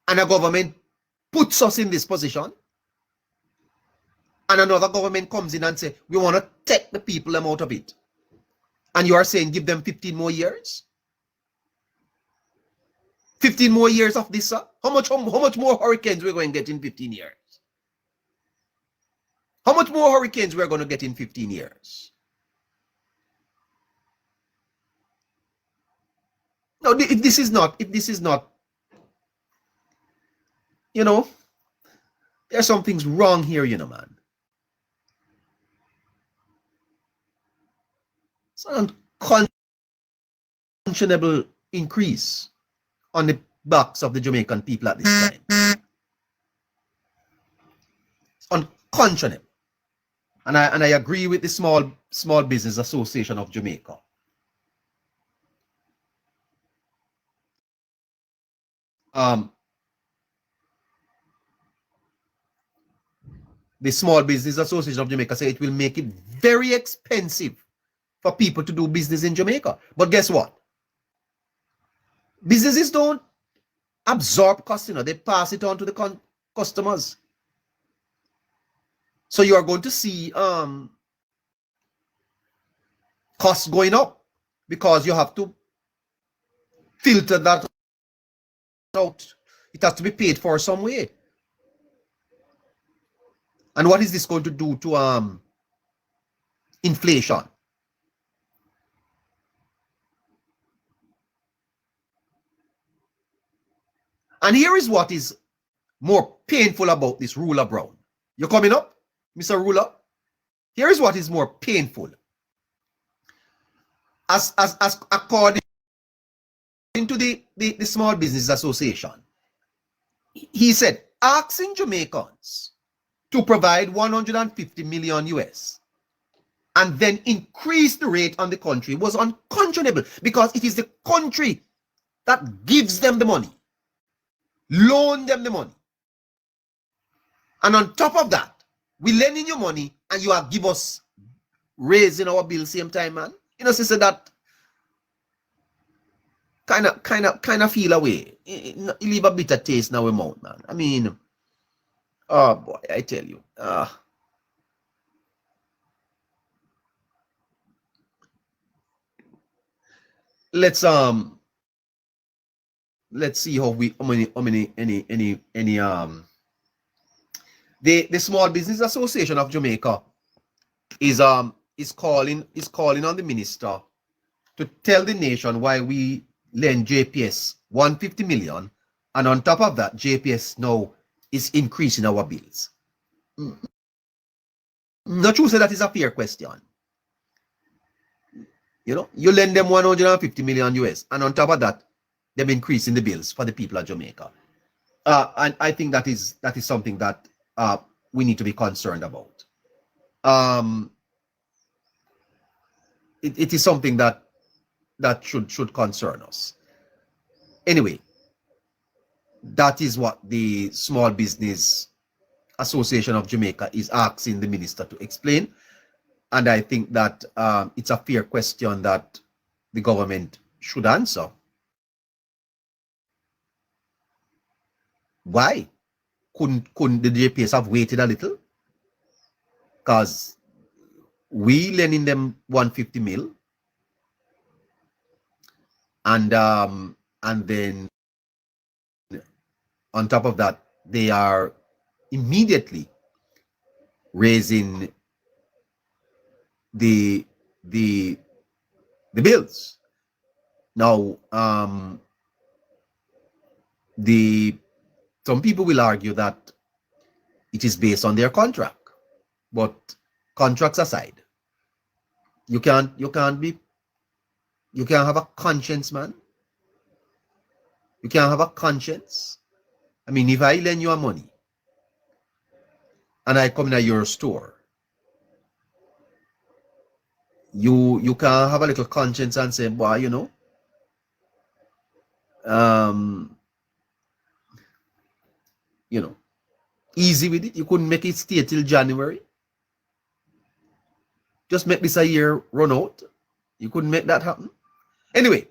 And a government puts us in this position, and another government comes in and say, we want to take the people out of it. And you are saying give them 15 more years? 15 more years of this, sir? How much more hurricanes we're going to get in 15 years? How much more hurricanes we're going to get in 15 years? Now, if this is not, you know, there's some things wrong here, you know, man. It's an unconscionable increase on the backs of the Jamaican people at this time. It's unconscionable. And I agree with the Small Business Association of Jamaica. The Small Business Association of Jamaica say it will make it very expensive for people to do business in Jamaica. But guess what? Businesses don't absorb costs, you know, they pass it on to the customers. So you are going to see costs going up because you have to filter that out. It has to be paid for some way. And what is this going to do to inflation? And here is what is more painful about this Ruler Brown. You coming up, Mr. Ruler? Here is what is more painful. As according to the Small Business Association, he said, asking Jamaicans to provide 150 million US and then increase the rate on the country was unconscionable because it is the country that gives them the money, loan them the money. And on top of that, we lending you money and you are give us raising our bill same time, man. You know, sister, that kind of feel away. It leave a bitter taste in our mouth, man. I mean, oh boy, I tell you. Let's see how many the Small Business Association of Jamaica is calling on the minister to tell the nation why we lend JPS 150 million, and on top of that, JPS now is increasing our bills. Not true, say that is a fair question. You know, you lend them 150 million US, and on top of that, them increasing the bills for the people of Jamaica. And I think that is something that we need to be concerned about. It is something that should concern us. Anyway, that is what the Small Business Association of Jamaica is asking the minister to explain. And I think that it's a fair question that the government should answer. Why? Couldn't the JPS have waited a little? Because we lending them 150 mil. And then on top of that, they are immediately raising the bills. Now, some people will argue that it is based on their contract, but contracts aside, you can't have a conscience, man. You can't have a conscience. I mean, if I lend you money and I come to your store, you can have a little conscience and say, boy, you know, easy with it. You couldn't make it stay till January. Just make this a year run out. You couldn't make that happen. Anyway,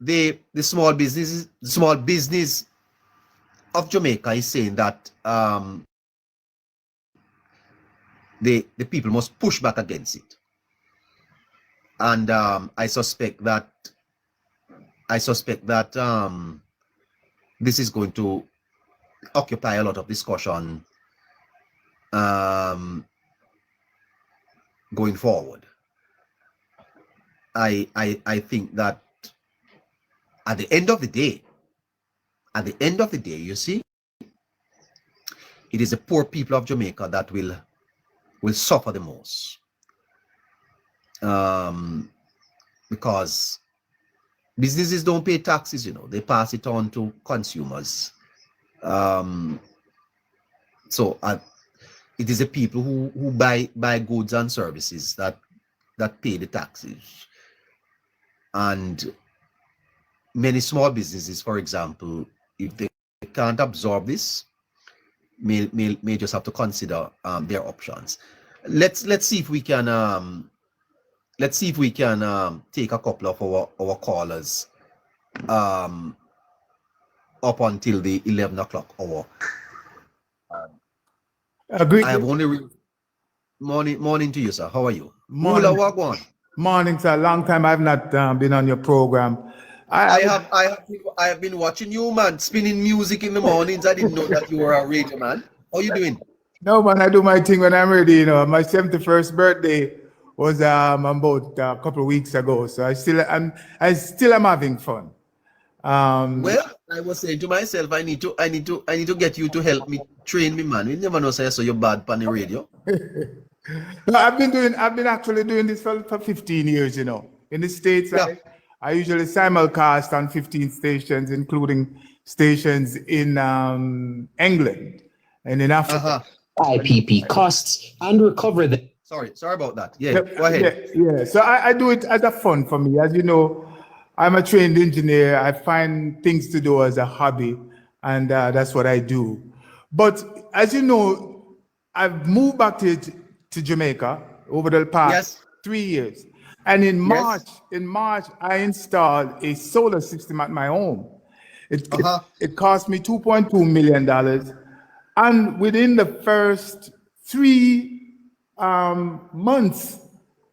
the small business of Jamaica is saying that the people must push back against it. And I suspect that this is going to occupy a lot of discussion going forward. I think that at the end of the day, you see, it is the poor people of Jamaica that will suffer the most. Because businesses don't pay taxes, you know, they pass it on to consumers. So it is the people who buy goods and services that pay the taxes. And many small businesses, for example, if they can't absorb this, may just have to consider their options. Let's see if we can take a couple of our callers up until the 11 o'clock hour. Agree. I have only morning to you, sir. How are you? Morning. Wagwan. Morning, sir. Long time I've not been on your program. I have been watching you, man, spinning music in the mornings. I didn't know that you were a radio man. How you doing? No, man, I do my thing when I'm ready. You know, my 71st birthday was about a couple of weeks ago, so I still am having fun. Well, I was saying to myself, I need to get you to help me train me, man. You never know, say so you're bad on the radio. No, I've been actually doing this for 15 years, you know. In the States, yeah. I usually simulcast on 15 stations, including stations in England and in Africa. IPP costs and recover the. Sorry about that. Yeah, go ahead. Yeah. So I do it as a fun for me. As you know, I'm a trained engineer. I find things to do as a hobby, and that's what I do. But as you know, I've moved back to Jamaica over the past 3 years. And in March, I installed a solar system at my home. It cost me $2.2 million. And within the first 3 months,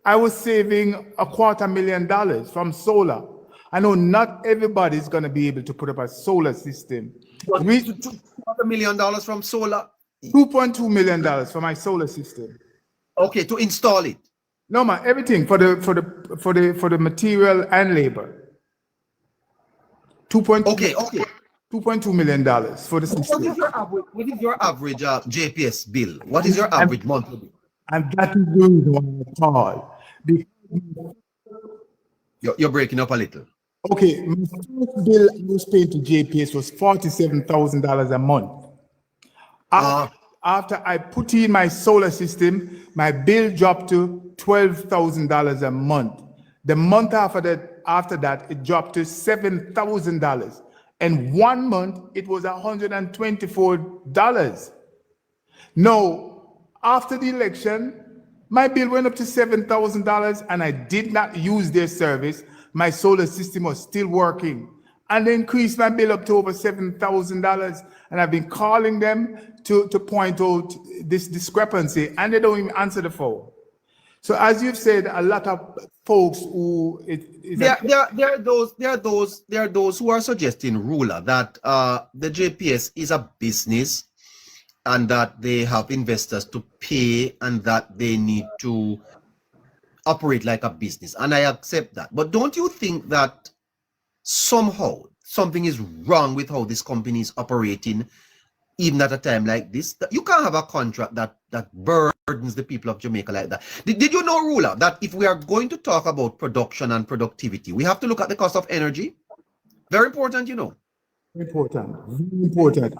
I was saving $250,000 from solar. I know not everybody's going to be able to put up a solar system. $2 million from solar? $2.2 million for my solar system. Okay, to install it. No, man, everything for the material and labor. $2.2 million for the system. What is your average JPS bill? What is your average monthly bill? And that is the reason why I called. You're breaking up a little. Okay, my first bill I was paying to JPS was $47,000 a month. After I put in my solar system, my bill dropped to $12,000 a month. The month after that, it dropped to $7,000. And 1 month, it was $124. Now, after the election, my bill went up to $7,000 and I did not use their service. My solar system was still working. And they increased my bill up to over $7,000. And I've been calling them to point out this discrepancy, and they don't even answer the phone. So as you've said, a lot of folks who there are those who are suggesting, Ruler, that the JPS is a business and that they have investors to pay and that they need to operate like a business. And I accept that. But don't you think that somehow something is wrong with how this company is operating, even at a time like this. You can't have a contract that burdens the people of Jamaica like that. Did you know, Ruler, that if we are going to talk about production and productivity, we have to look at the cost of energy? Very important, you know. Important, very important.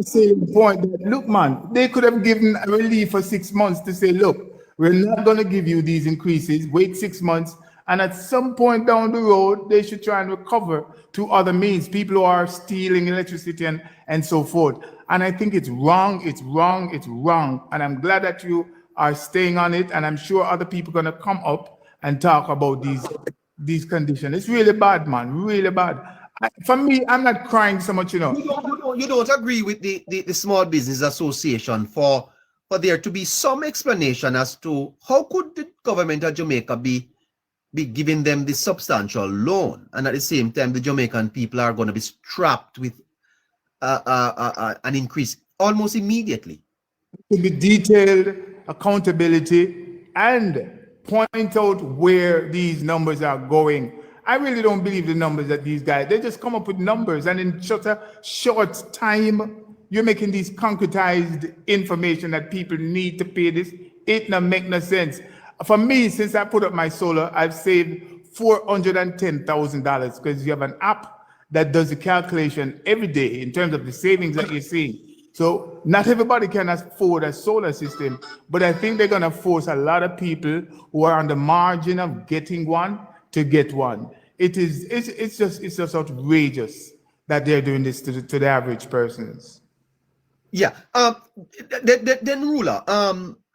Say the point that, look, man, they could have given a relief for 6 months to say, look, we're not going to give you these increases, wait 6 months, and at some point down the road, they should try and recover to other means, people who are stealing electricity and so forth. And I think it's wrong, it's wrong, it's wrong. And I'm glad that you are staying on it, and I'm sure other people are going to come up and talk about these conditions. It's really bad, man, really bad. For me, I'm not crying so much, you know. You don't agree with the Small Business Association for there to be some explanation as to how could the government of Jamaica be giving them this substantial loan, and at the same time the Jamaican people are going to be strapped with an increase almost immediately. To be detailed, accountability, and point out where these numbers are going. I really don't believe the numbers that these guys, they just come up with numbers, and in such a short time, you're making these concretized information that people need to pay this. It don't make no sense. For me, since I put up my solar, I've saved $410,000 because you have an app that does the calculation every day in terms of the savings that you're seeing. So not everybody can afford a solar system, but I think they're going to force a lot of people who are on the margin of getting one to get one. It's just outrageous that they're doing this to the average persons. Yeah. Then Ruler,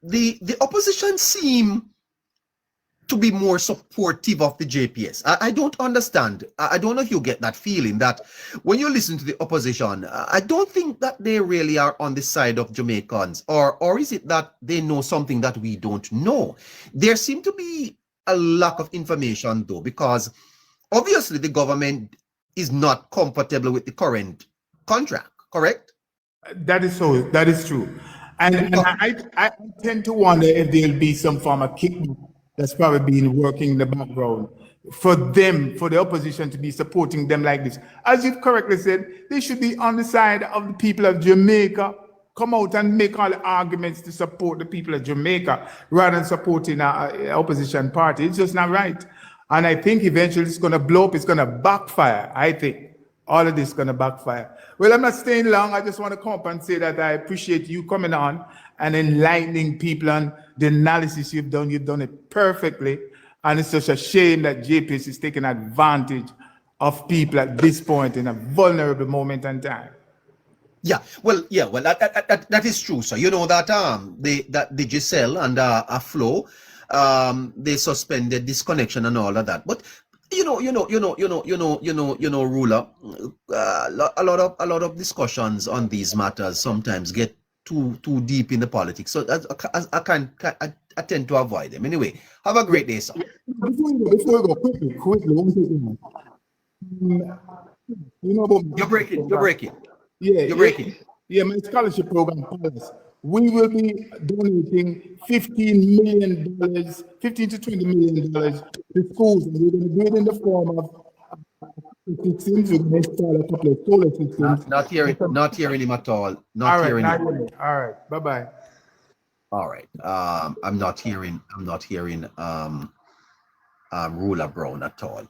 the opposition seem to be more supportive of the JPS. I don't understand. I don't know if you get that feeling that when you listen to the opposition, I don't think that they really are on the side of Jamaicans, or is it that they know something that we don't know? There seem to be a lack of information though, because obviously the government is not comfortable with the current contract, correct? That is so. That is true. And I tend to wonder if there'll be some form of kickback that's probably been working in the background for them, for the opposition to be supporting them like this. As you've correctly said, they should be on the side of the people of Jamaica. Come out and make all the arguments to support the people of Jamaica rather than supporting an opposition party. It's just not right. And I think eventually it's going to blow up. It's going to backfire, I think. All of this is going to backfire. Well, I'm not staying long. I just want to come up and say that I appreciate you coming on and enlightening people on the analysis you've done. You've done it perfectly. And it's such a shame that JPS is taking advantage of people at this point in a vulnerable moment in time. Well, that is true. So you know that that Digicel and Flow, they suspended this connection and all of that. But Ruler, a lot of discussions on these matters sometimes get too deep in the politics. So I tend to avoid them. Anyway, have a great day, sir. Before we go quickly, one second. You know about You're breaking. Yeah, you're breaking. Yeah, my scholarship program, Palace. We will be donating $15 million, $15 to $20 million to schools, and we're going to do it in the form of systems. We're going to install a couple of solar systems. Not hearing him at all. All right. Bye-bye. All right. I'm not hearing Ruler Brown at all.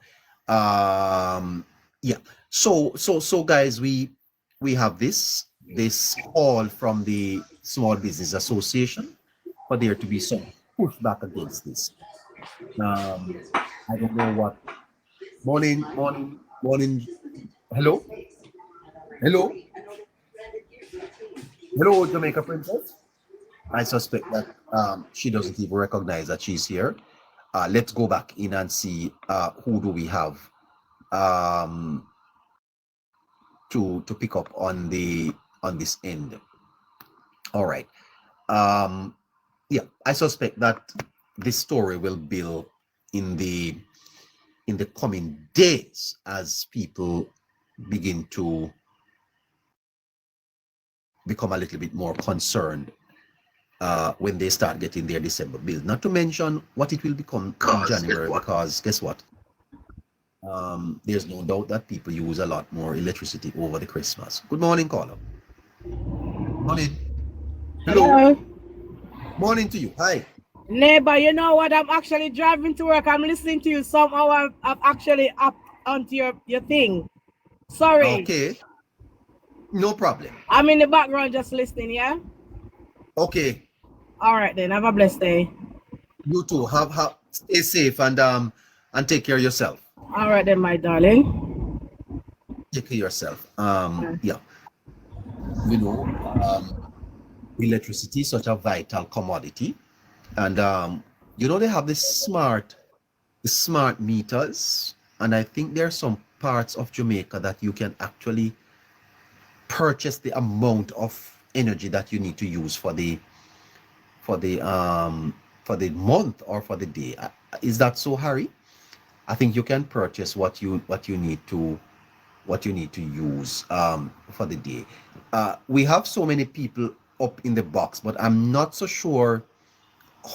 Yeah. So guys, we have this call from the Small Business Association for there to be some pushback against this. I don't know what. Morning. Hello, Jamaica Princess. I suspect that she doesn't even recognize that she's here. Let's go back in and see who do we have to pick up on this end. All right. Yeah, I suspect that this story will build in the coming days as people begin to become a little bit more concerned when they start getting their December bill. Not to mention what it will become in January, because guess what? there's no doubt that people use a lot more electricity over the Christmas. Good morning, caller. Morning. Hello. Morning to you. Hi. Neighbor, you know what? I'm actually driving to work. I'm listening to you. Somehow I've actually up onto your thing. Sorry. Okay. No problem. I'm in the background just listening, yeah? Okay. All right then. Have a blessed day. You too. Have stay safe and take care of yourself. All right then, my darling. Take care of yourself. Yeah. You know, electricity is such a vital commodity. And you know, they have the smart meters, and I think there are some parts of Jamaica that you can actually purchase the amount of energy that you need to use for the month or for the day. Is that so, Harry? I think you can purchase what you need to use for the day. We have so many people up in the box, but I'm not so sure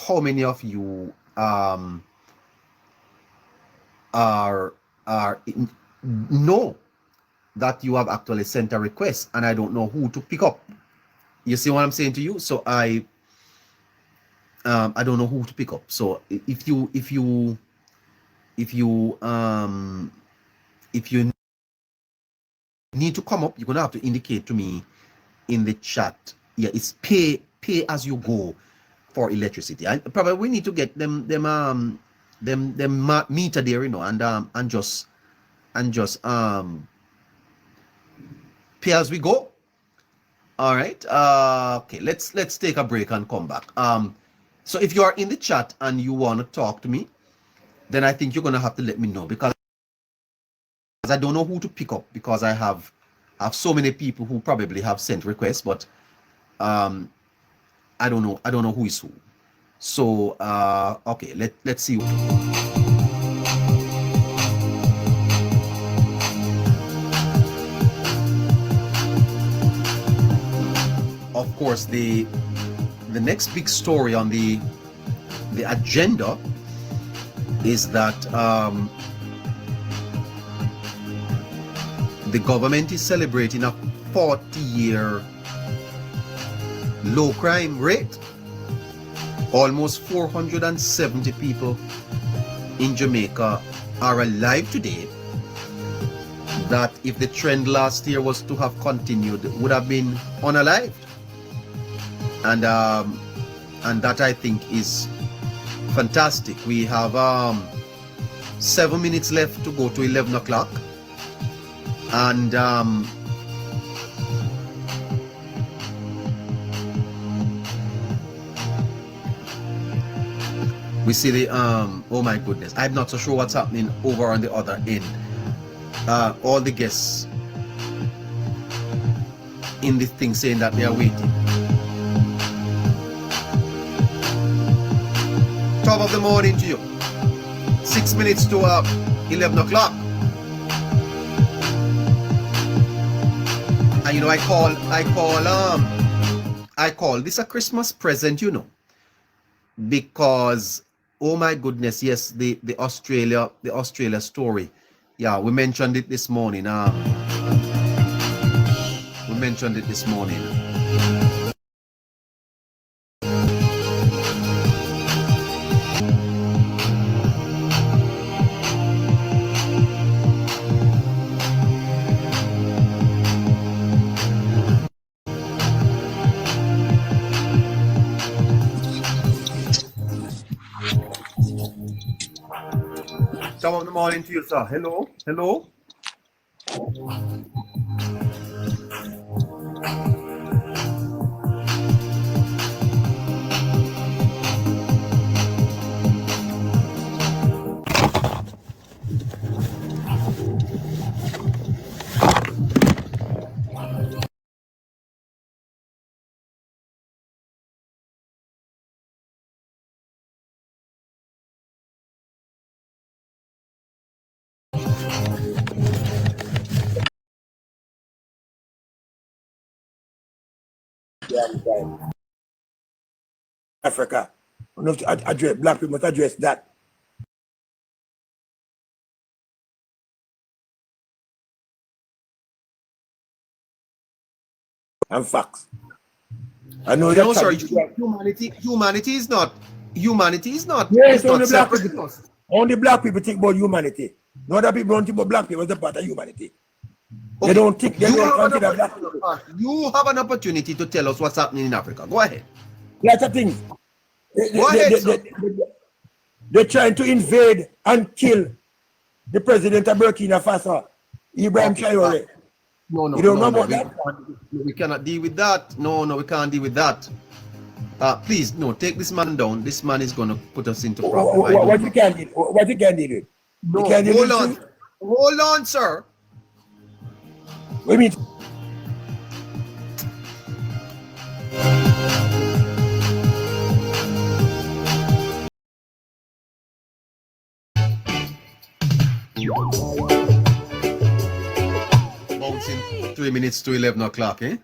how many of you know that you have actually sent a request, and I don't know who to pick up. You see what I'm saying to you? So I don't know who to pick up. So if you need to come up, you're gonna have to indicate to me in the chat. Yeah, it's pay as you go for electricity. I probably we need to get them meter there, you know, and just pay as we go. All right. Okay, let's take a break and come back. So if you are in the chat and you want to talk to me, then I think you're gonna have to let me know, because I don't know who to pick up, because I have so many people who probably have sent requests, but I don't know who is who. So okay, let's see. Of course, the next big story on the agenda is that the government is celebrating a 40-year low crime rate. Almost 470 people in Jamaica are alive today. That if the trend last year was to have continued, would have been unalived. And that, I think, is fantastic. We have 7 minutes left to go to 11 o'clock. And we see the oh my goodness, I'm not so sure what's happening over on the other end. All the guests in this thing saying that they are waiting. Top of the morning to you. 6 minutes to 11 o'clock. And you know, I call this a Christmas present, you know, because oh my goodness, yes, the Australia story. Yeah, we mentioned it this morning. Top of the morning to you, sir. Hello. Africa. We don't have to address black people, must address that. and facts. I know No, that. sir. Humanity is not. Yes, It's not only black separate. people. Only black people think about humanity. No other people don't think about black people as a part of humanity. They don't think. They don't consider black people. You have an opportunity to tell us what's happening in Africa. Go ahead. Lots of things. Go ahead, sir. They're trying to invade and kill the president of Burkina Faso, Ibrahim Traore. No, you don't know about that? We cannot deal with that. No, we can't deal with that. Please, no, take this man down. This man is going to put us into problem. What you can do? What you can do? No, you can do hold on. Hold on, sir. What do you mean? Bouncing 3 minutes to 11 o'clock, eh?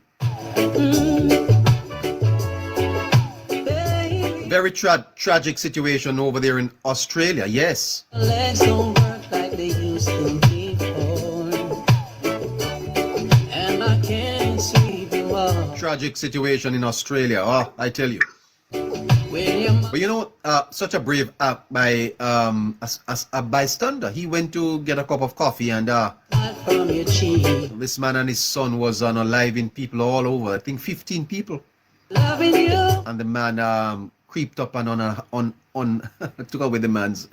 Very tragic situation over there in Australia, yes. Legs don't work like they used to before. And I can't sweep you off. Tragic situation in Australia, I tell you. But you know, such a brave act by a bystander. He went to get a cup of coffee and this man and his son was unaliving people all over. I think 15 people. Loving you. And the man creeped up and took away the man's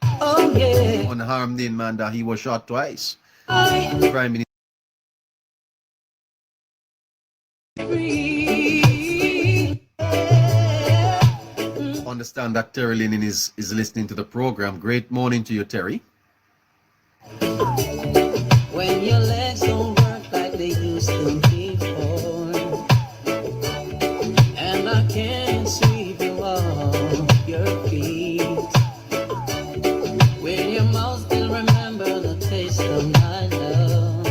unharmed in man that he was shot twice. Prime Minister. Understand that Terry Linen is listening to the program. Great morning to you, Terry. When your legs don't work like they used to before, and I can't sweep you off your feet. Will your mouth still remember the taste of my love?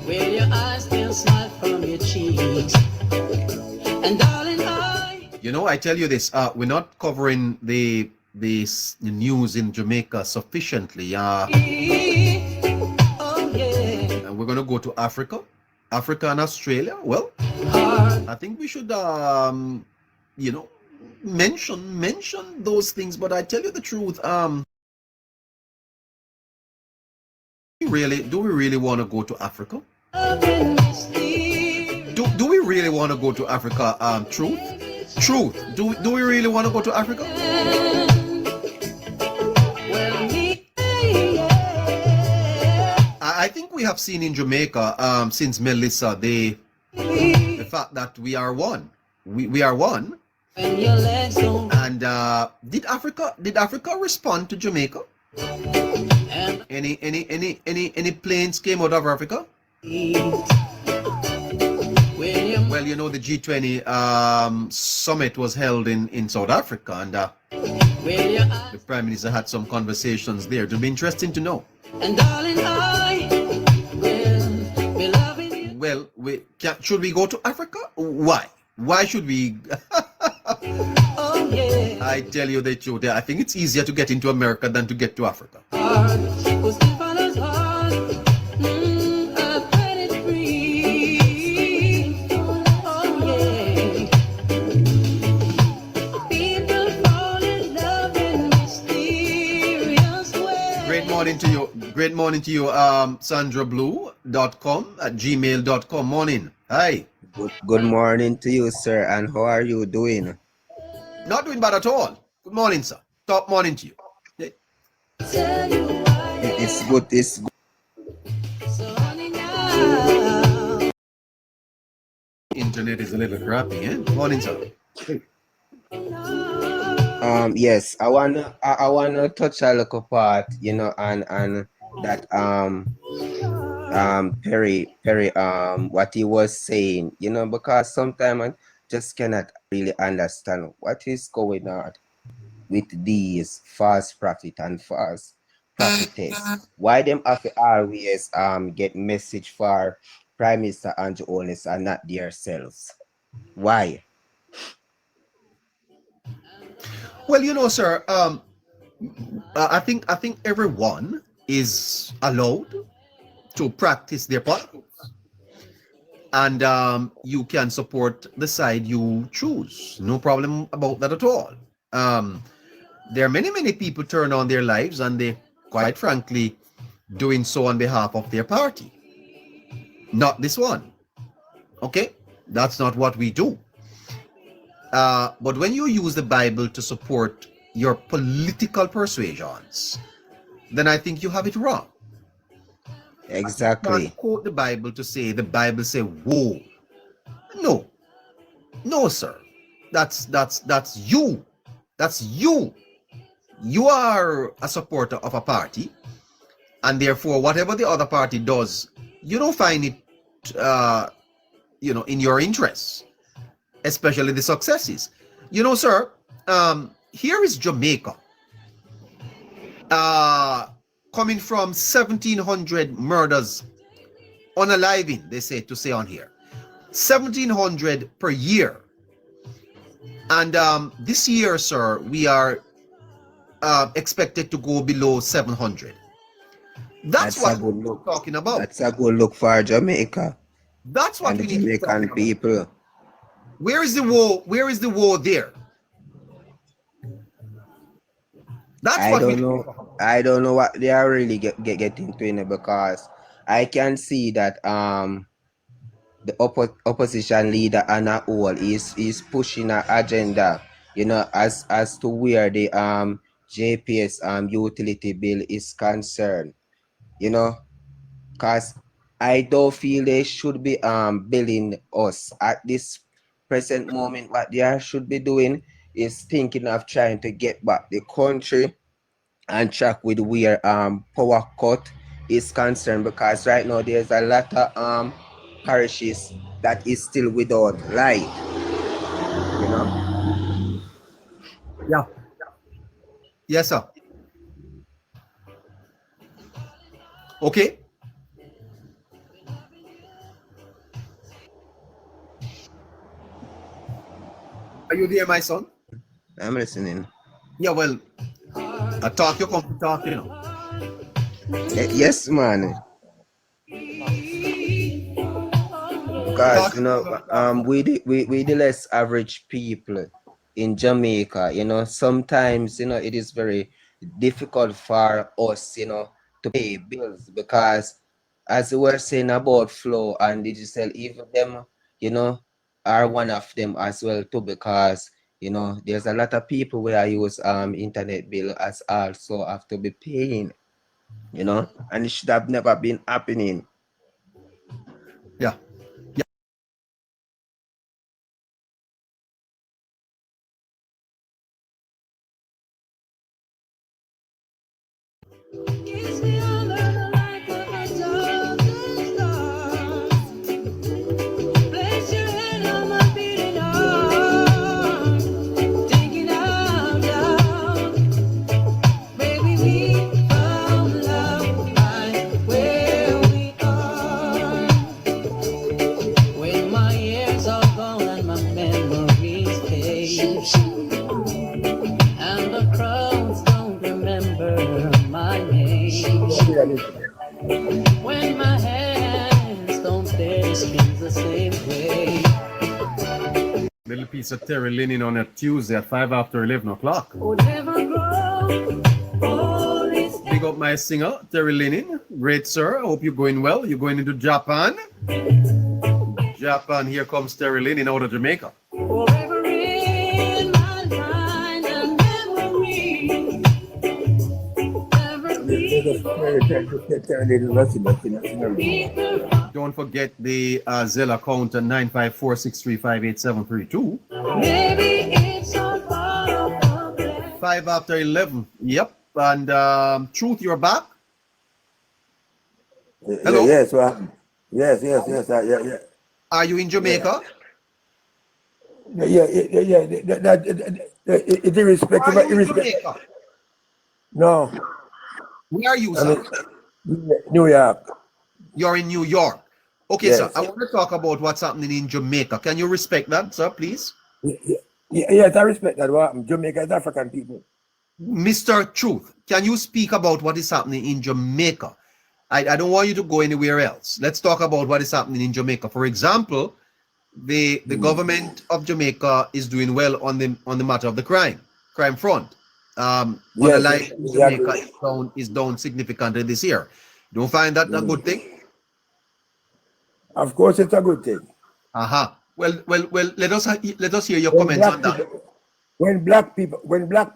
Will your eyes still smile from your cheeks? And darling, you know, I tell you this, we're not covering the news in Jamaica sufficiently. And we're going to go to Africa and Australia. Well, I think we should, you know, mention those things. But I tell you the truth, do we really want to go to Africa? Do we really want to go to Africa? Truth. Do we really want to go to Africa? I think we have seen in Jamaica since Melissa the fact that we are one. We are one. And did Africa respond to Jamaica? Any planes came out of Africa? Well, you know, the G20 summit was held in South Africa, and the Prime Minister had some conversations there. It'll be interesting to know. And darling, I will be loving you. Well, should we go to Africa? Why? Why should we? Oh, yeah. I tell you the truth. I think it's easier to get into America than to get to Africa. Great morning to you, sandrablue.com at gmail.com. Morning. Hi. Good morning to you, sir. And how are you doing? Not doing bad at all. Good morning, sir. Top morning to you. It's good. It's good. Internet is a little crappy, eh? Morning, sir. Hey. Yes, I wanna touch a little part, you know, and that Perry what he was saying, you know, because sometimes I just cannot really understand what is going on with these false prophet and false prophetess. Why them have to always get message for Prime Minister Andrew Holness and not themselves? Why? Well, you know, sir, I think everyone is allowed to practice their politics. and you can support the side you choose. No problem about that at all. There are many people turn on their lives, and they, quite frankly, doing so on behalf of their party. Not this one. Okay? That's not what we do. But when you use the Bible to support your political persuasions, then I think you have it wrong. Exactly. You can't quote the Bible to say the Bible say whoa. No, sir. That's you. That's you. You are a supporter of a party, and therefore whatever the other party does, you don't find it in your interests, especially the successes. Sir, here is Jamaica, coming from 1,700 murders unaliving, they say to say on here, 1,700 per year. And this year, sir, we are expected to go below 700. That's what we're talking about. That's a good look for Jamaica. That's what and we the need to Jamaican people. Where is the war? Where is the war there? I don't know what they are really getting to, because I can see that the opposition leader Anna Owl is pushing an agenda, as to where the JPS utility bill is concerned, because I don't feel they should be billing us at this present moment. What they should be doing is thinking of trying to get back the country and track with where power cut is concerned, because right now there's a lot of parishes that is still without light. Yeah. Yes, sir. Okay. Are you there, my son? I'm listening. Yeah, well, I talk, you come to talk, Yes, man. Because, we the less average people in Jamaica, sometimes, it is very difficult for us, to pay bills, because as we were saying about Flow and Digital, even them, are one of them as well too, because there's a lot of people where use internet bill as also have to be paying, and it should have never been happening. Yeah. When my hands don't stay spins the same way. Little piece of Terry Linen on a Tuesday at 5 after 11 o'clock. Big up my singer, Terry Linen. Great, sir. I hope you're going well. You're going into Japan. Japan, here comes Terry Linen out of Jamaica. Forever in my mind and memory. Don't forget the Zelle account at 954-635-8732. Maybe it's all part of the 5 after 11. Yep. And Truth, you're back? Hello? Yes, yes. Yeah. Are you in Jamaica? Yeah. It's irrespective. Are you in Jamaica? No. Where are you, sir? New York. You're in New York. Okay, Yes. sir. I want to talk about what's happening in Jamaica. Can you respect that, sir, please? Yes, I respect that. Jamaica is African people. Mr. Truth, can you speak about what is happening in Jamaica? I don't want you to go anywhere else. Let's talk about what is happening in Jamaica. For example, the government of Jamaica is doing well on the matter of the crime front. Life in Jamaica is down significantly this year. Don't find that a good thing? Of course, it's a good thing. Well, let us hear your comments on that. When black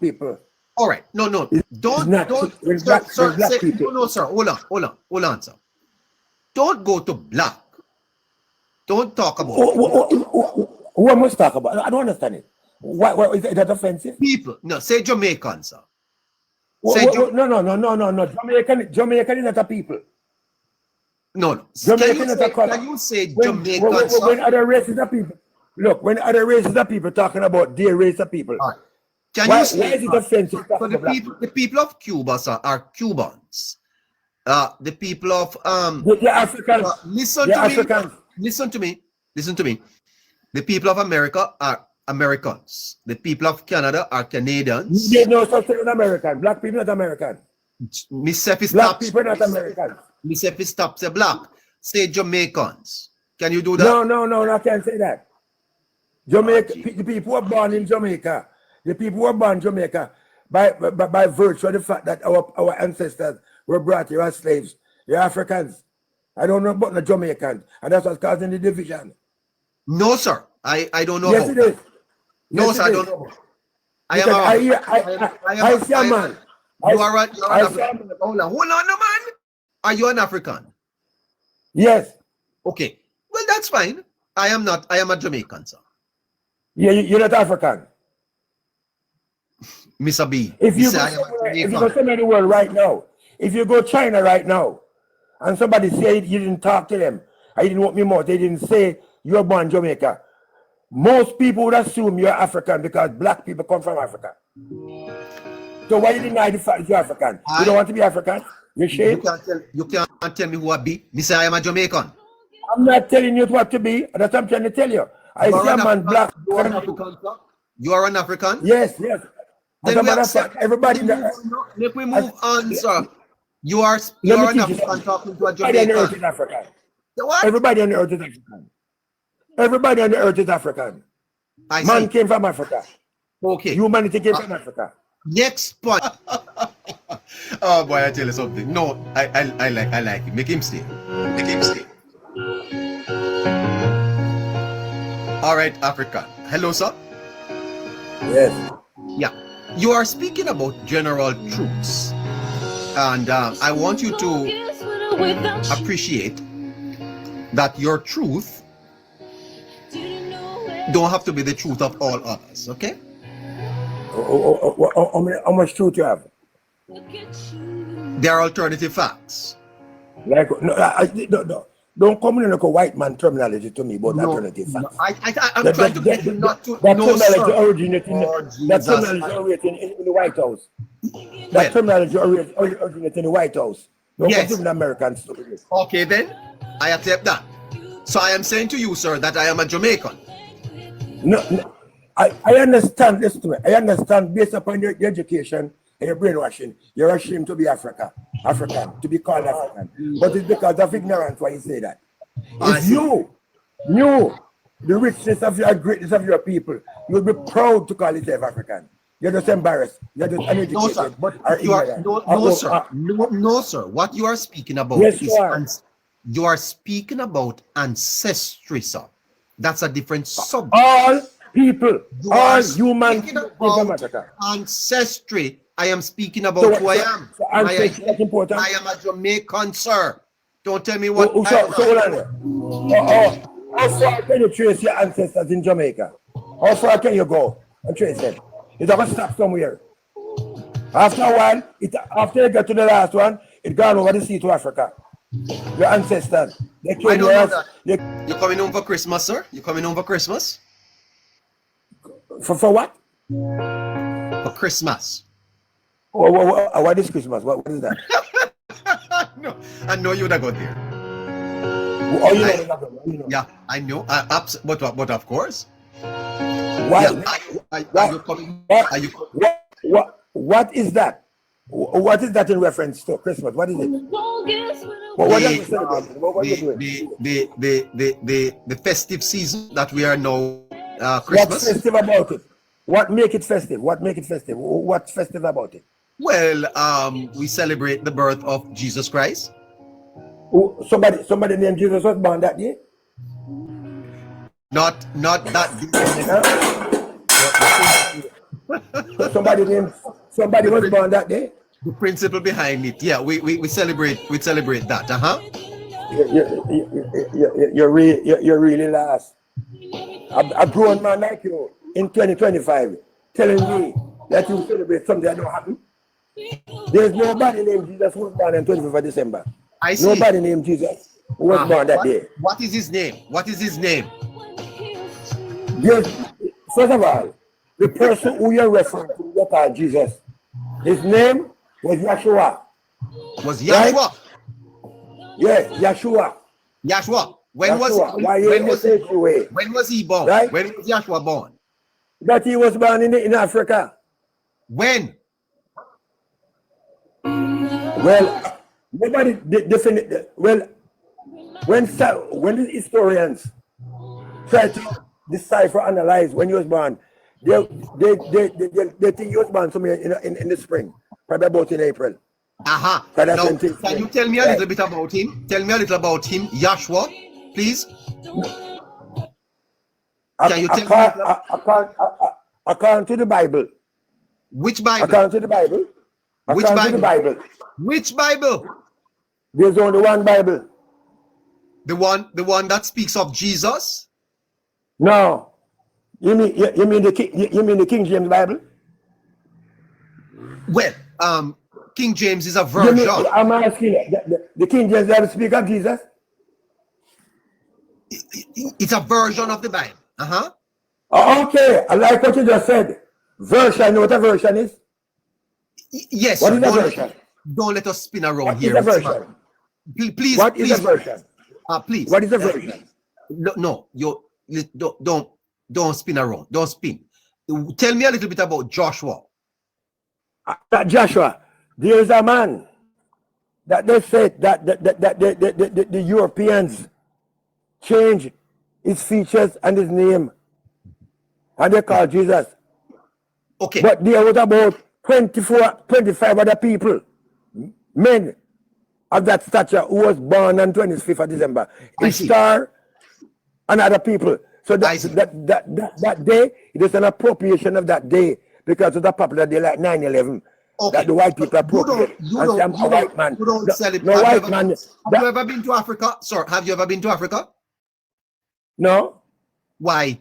people. All right, no, don't, sir. Hold on, sir. Don't go to black. Don't talk about. Who must talk about? I don't understand it. Why is that offensive? People, no, say Jamaican, sir. No. Jamaican is not a people. No. Jamaican is a culture. Can you say Jamaican? When other races are people, look, when other races are people talking about their race of people, right. Why is it offensive? So the people of Cuba, sir, are Cubans. The people of the Africans. Listen to me. The people of America are Americans. The people of Canada are Canadians. There's no such thing as American. Black people not American. Black people not American. Miss Effie stop say black. Say Jamaicans. Can you do that? No, I can't say that. Jamaica, the people who are born in Jamaica, the people who are born in Jamaica, by virtue of the fact that our ancestors were brought here as slaves, they're Africans. I don't know about the Jamaicans, and that's what's causing the division. No, sir. I don't know. Yes, it is. No, sir, I don't know. I see a man. You are an African. Hold on, man. Are you an African? Yes. Okay. Well, that's fine. I am not. I am a Jamaican, sir. Yeah, you're not African. Mr. B. If you go somewhere in the world right now, if you go China right now, and somebody say you didn't talk to them, I didn't want me more, they didn't say you're born in Jamaica, most people would assume you're African because black people come from Africa. So why you deny the fact that you're African? You don't want to be African? You can't tell me who I be. Me say I am a Jamaican. I'm not telling you what to be. That's what I'm trying to tell you. I see a man black. You are an African, sir? You are an African? Yes. As a matter of fact, everybody. Let me move on, sir. You are an African talking to a Jamaican. Everybody on the earth is African. Everybody on the earth is African. Everybody on the earth is African. Man came from Africa. Okay. Humanity came from Africa. Next point. Oh boy, I tell you something. No, I like it. Make him stay. All right, African. Hello, sir. Yes. Yeah. You are speaking about general truths, and I want you to appreciate that your truth don't have to be the truth of all others. Okay? How much truth you have? There are alternative facts. Like no. Don't come in like a white man terminology to me about alternative facts. I'm trying to get you not to. That terminology originated in the White House. That terminology originated in the White House. Don't come to Americans. Okay, then I accept that. So I am saying to you, sir, that I am a Jamaican. No, I understand. Listen to me. I understand based upon your education and your brainwashing, you're ashamed to be African, to be called African. But it's because of ignorance why you say that. If you knew the richness of your greatness of your people, you would be proud to call yourself African. You're just embarrassed. You're just uneducated. No, sir. But no, sir. What you are speaking about you are speaking about ancestry, sir. That's a different subject. All people, all humans from Africa. Ancestry. I am speaking about who I am. I am a Jamaican, sir. Don't tell me what. How far can you trace your ancestors in Jamaica? How far can you go and trace them? It's going to stop somewhere. After a while, after you get to the last one, it gone over the sea to Africa. Your ancestors. They came I don't know that. You're coming home for Christmas, sir? You coming home for Christmas? For what? For Christmas. What is Christmas? What is that? No, I know you would have got there. Yeah, I know. But of course. Why? Yeah, are you coming? What is that? What is that in reference to Christmas? What is it? What are you celebrating? What are you doing? The festive season that we are now, Christmas. What's festive about it? What make it festive? What make it festive? What's festive about it? Well, we celebrate the birth of Jesus Christ. Somebody named Jesus was born that day? Not that day. Somebody was born that day? The principle behind it. Yeah, we celebrate that. You're really last. A grown man like you in 2025 telling me that you celebrate something that don't happen. There's nobody named Jesus who was born on 25th of December. I see. Nobody named Jesus who was born that day. What is his name? First of all, the person who you're referring to, you call Jesus, his name was Yeshua. Was Yeshua? Right? Yes, Yeshua. Yeshua. When was he born? Right? When was Yeshua born? That he was born in Africa. When? Well, nobody definitely. Well, when the historians try to decipher, analyze when he was born, they think he was born somewhere in the spring, probably about in April. Now, can you tell me a little bit about him? Tell me a little about him, Yeshua, please. Can you tell me? According to the Bible. Which Bible? According to the Bible. Which Bible? Which Bible? There's only one Bible. The one that speaks of Jesus? No. You mean the King James Bible? Well, King James is a version. I'm asking you, the King James Bible speak of Jesus? It's a version of the Bible. Okay, I like what you just said. Version, you know what a version is? Yes. What is a version? Don't let us spin around what here. What is a version? Please. What is a version? Please. What is a version? No, you don't spin around. Don't spin. Tell me a little bit about Joshua. Joshua, there is a man that they said that the Europeans change his features and his name, and they call Jesus. Okay. But there was about 25 other people, men of that stature, who was born on 25th of December. Ishtar and other people. So that day, it is an appropriation of that day because of the popular day like 9/11. Okay. That the white people appropriate. You don't celebrate. No white man. Have you ever been to Africa? Sir, have you ever been to Africa? No. Why?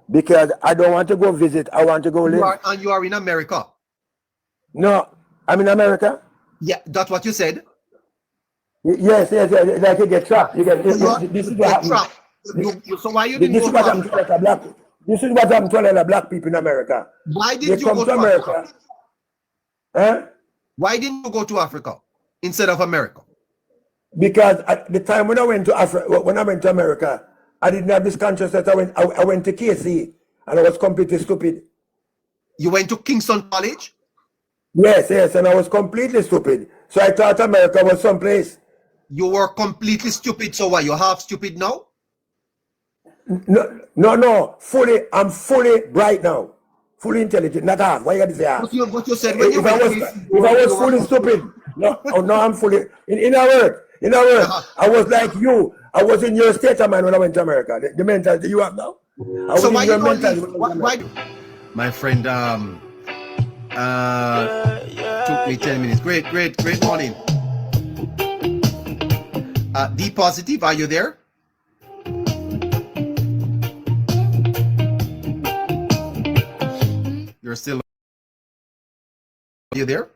Because I don't want to go visit. I want to go live. And you are in America? No, I'm in America. Yeah, that's what you said. Yes. Like you get trapped. You get this is what happens. So why you didn't go to Africa? This is what I'm telling the black people in America. Why didn't you go to America? Why didn't you go to Africa instead of America? Because at the time when I went to America, I didn't have this consciousness. I went to KC and I was completely stupid. You went to Kingston College? Yes, and I was completely stupid. So I thought America was someplace. You were completely stupid. So why? You're half stupid now? No. I'm fully bright now. Fully intelligent, not half. Why you got to say half? What you said if I was fully stupid, no, I'm fully in a word. I was like you. I was in your state of mind when I went to America. The mentality you have now. So why you don't my friend, took me 10 minutes. Great morning. D Positive, are you there? You're still. Are you there?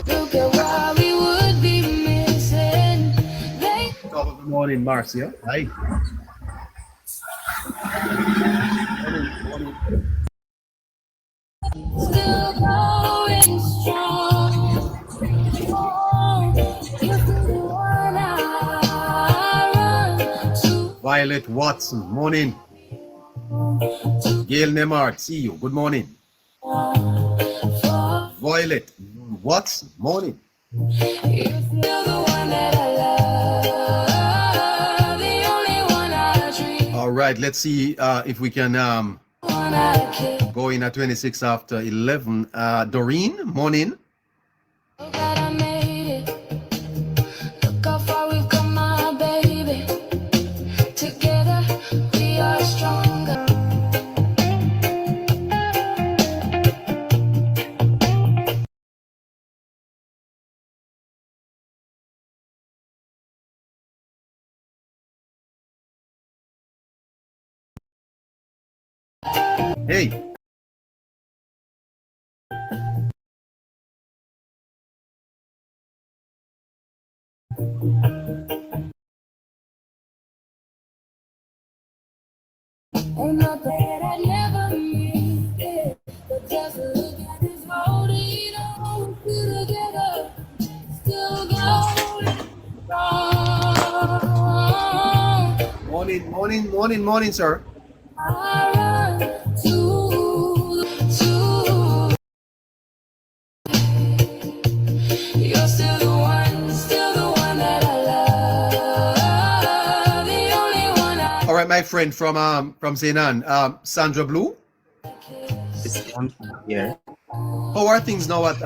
Look at what we would be missing. Marcia. Hi. Still going strong. You can be one I run to. Violet Watson, morning. Gail Nemart, see you. Good morning. Violet Watson, morning. You're still the one that I love, the only one I dream. All right, let's see if we can go in at 26 after 11. Doreen, morning. So glad I made it. Look how far we've come, my baby. Together we are stronger. Hey. Ain't no day that I never missed it. But just look at this road, you know we're still together. Still going strong. Morning, sir. I run to. You're still the one that I love, the only one I. All right, my friend from St. Ann, Sandra Blue. Yeah. How are things now at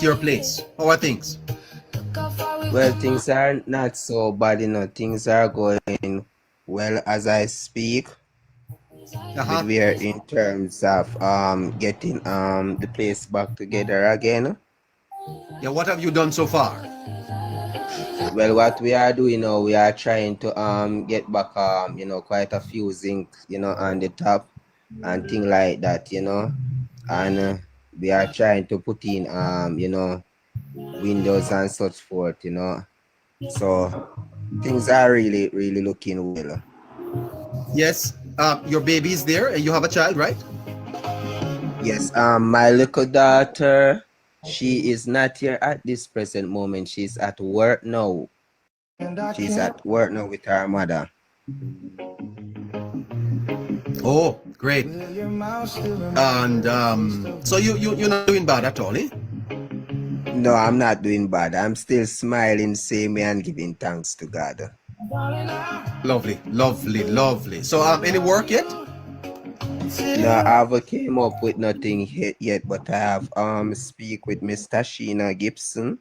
your place? How are things? Well, things are not so bad, you know. Things are going well as I speak. We are in terms of getting the place back together again. Yeah, what have you done so far? Well, what we are doing now, we are trying to get back you know, quite a few zinc, you know, on the top and things like that, you know. And we are trying to put in you know, windows and such forth, you know. So things are really looking well. Yes, your baby is there and you have a child, right? Yes, my little daughter, she is not here at this present moment. She's at work now. She's at work now with her mother. Oh, great. And so you're not doing bad at all, eh? No, I'm not doing bad. I'm still smiling, saying and giving thanks to God. Lovely. So any work yet? No, I haven't came up with nothing yet, but I have speak with Mr. Sheena Gibson,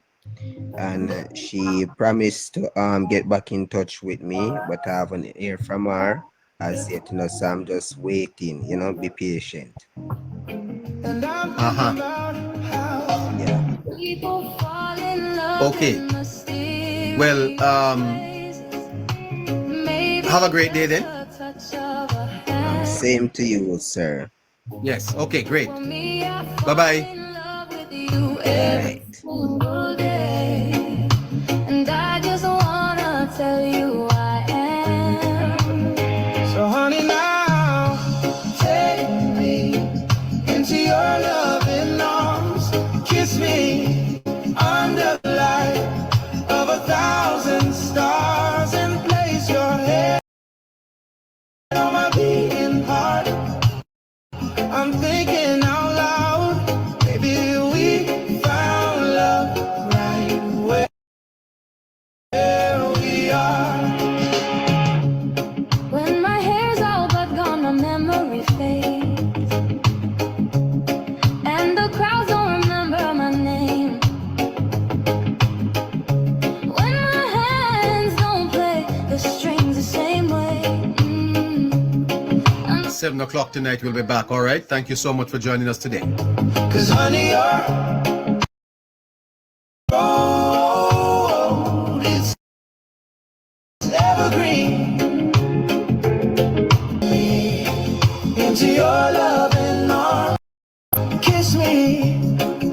and she promised to get back in touch with me, but I haven't heard from her as yet, you know, so I'm just waiting, you know, be patient. Yeah. Okay. Well, have a great day then. Same to you, sir. Yes. Okay, great. Bye-bye. And I just wanna tell you I am. So honey, now take me into your loving arms. Kiss me under the light of 1,000 stars and place your head on my beating heart. I'm thinking out loud, maybe we found love right where we are. When my hair's all but gone, my memory fades, and the crowds don't remember my name. When my hands don't play the strings the same way. 7 o'clock tonight, we'll be back. All right. Thank you so much for joining us today. 'Cause honey, your road is evergreen. Into your loving arms, kiss me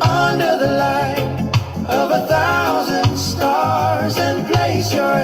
under the light of 1,000 stars and place your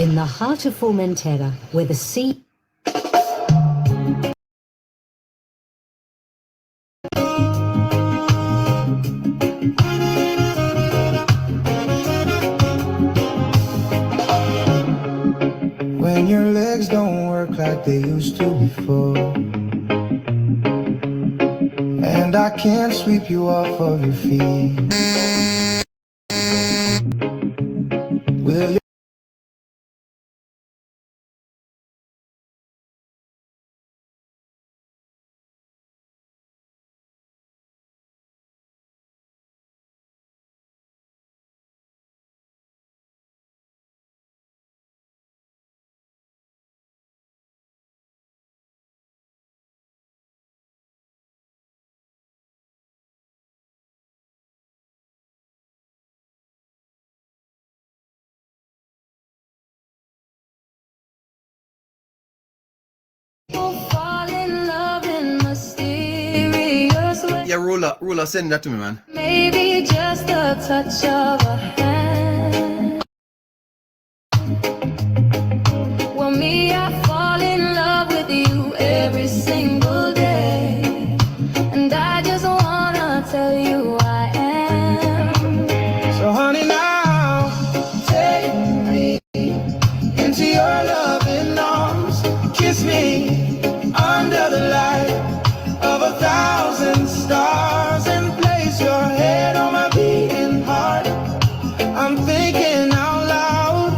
in the heart of Formentera, where the sea... When your legs don't work like they used to before, and I can't sweep you off of your feet, will you? Yeah, ruler, send that to me, man. Maybe just a touch of a hand. Well, me, I fall in love with you every single day, and I just wanna tell you I am. So honey, now take me into your loving arms, kiss me under the light of 1,000 stars, and place your head on my beating heart. I'm thinking out loud,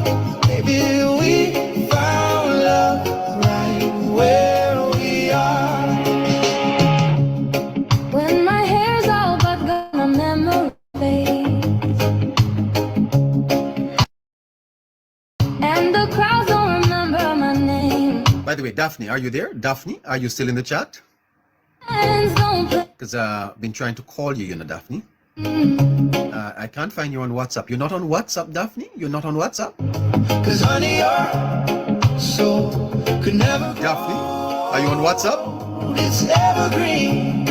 maybe we found love right where we are. When my hair's all but gone, my memory fades, and the crowds don't remember my name. By the way, Daphne, are you there? Daphne, are you still in the chat? Hands don't play. Because I've been trying to call you, Daphne. I can't find you on WhatsApp. You're not on WhatsApp, Daphne? You're not on WhatsApp? Cause honey, your soul could never grow. Daphne, are you on WhatsApp? It's evergreen.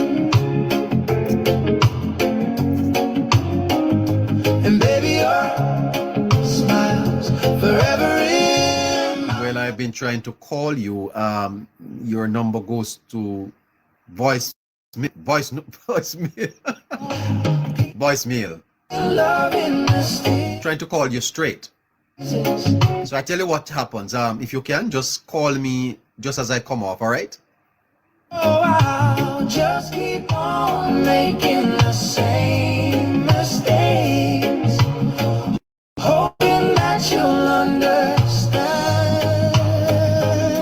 And baby, your smiles forever in my... Well, I've been trying to call you. Your number goes to voicemail. Trying to call you straight. So I tell you what happens. If you can, just call me just as I come off, all right? Oh, I'll just keep on making the same mistakes, hoping that you'll understand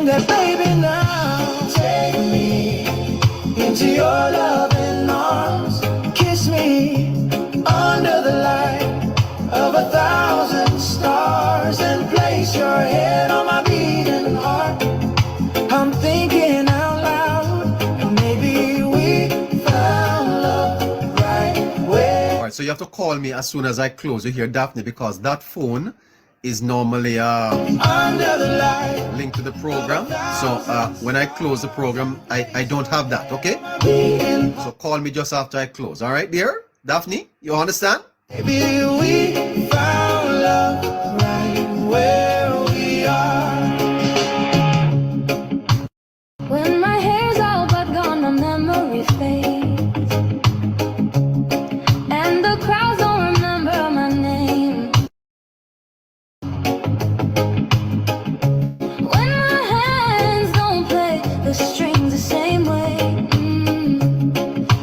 that, baby, now take me into your loving arms, kiss me under the light of 1,000 stars, and place your head on my beating heart. I'm thinking out loud, and maybe we found love right where. All right, so you have to call me as soon as I close. You hear, Daphne, because that phone is normally under the light linked to the program. So when I close the program, I don't have that, okay? So call me just after I close. All right, dear? Daphne, you understand? Maybe we found love right where we are. When my hair's all but gone, my memory fades, and the crowds don't remember my name. When my hands don't play the strings the same way,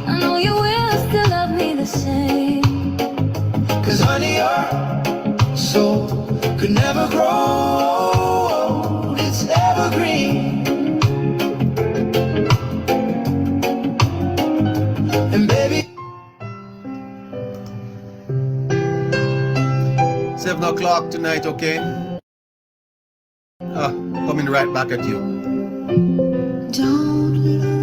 I know you will still love me the same. Cause honey, your soul could never grow old. It's evergreen. And baby, 7 o'clock tonight, okay? Coming right back at you. don't